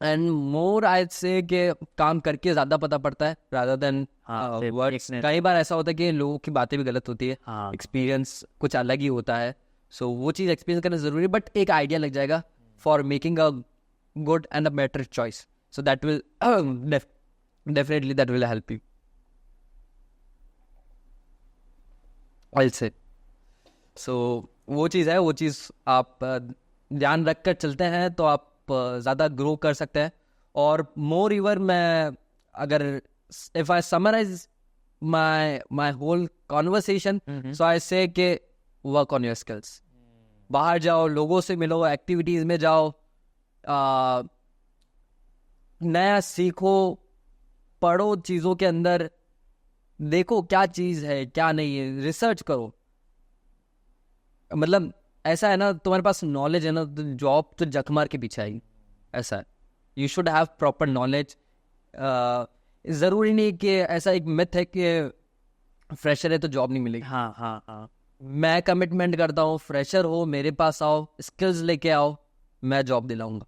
एंड मोर आई से कि काम करके ज़्यादा पता पड़ता है rather than हाँ, सिर्फ वर्ड्स. एक कई बार ऐसा होता है कि लोगों की बातें भी गलत होती है, हाँ. एक्सपीरियंस कुछ अलग ही होता है. सो वो चीज़ एक्सपीरियंस करना ज़रूरी है, बट एक आइडिया लग जाएगा for making a good and a better choice. So that will definitely that will help you, I say. So वो चीज़ है, वो चीज़ आप ध्यान रख कर चलते हैं तो आप ज़्यादा ग्रो कर सकते हैं. और मोर इवर मैं अगर if I summarize my whole conversation, so I say के वर्क ऑन योर स्किल्स. बाहर जाओ, लोगों से मिलो, एक्टिविटीज़ में जाओ, नया सीखो, पढ़ो, चीज़ों के अंदर देखो क्या चीज़ है क्या नहीं है, रिसर्च करो. मतलब ऐसा है ना, तुम्हारे पास नॉलेज है ना, तो जॉब तो जख मार के पीछे आएगी. ऐसा है, you should have proper knowledge. ज़रूरी नहीं कि ऐसा एक मिथ है कि फ्रेशर है तो जॉब नहीं मिलेगी. हाँ हाँ हाँ. मैं कमिटमेंट करता हूँ, फ्रेशर हो मेरे पास आओ, स्किल्स लेके आओ, मैं जॉब दिलाऊंगा.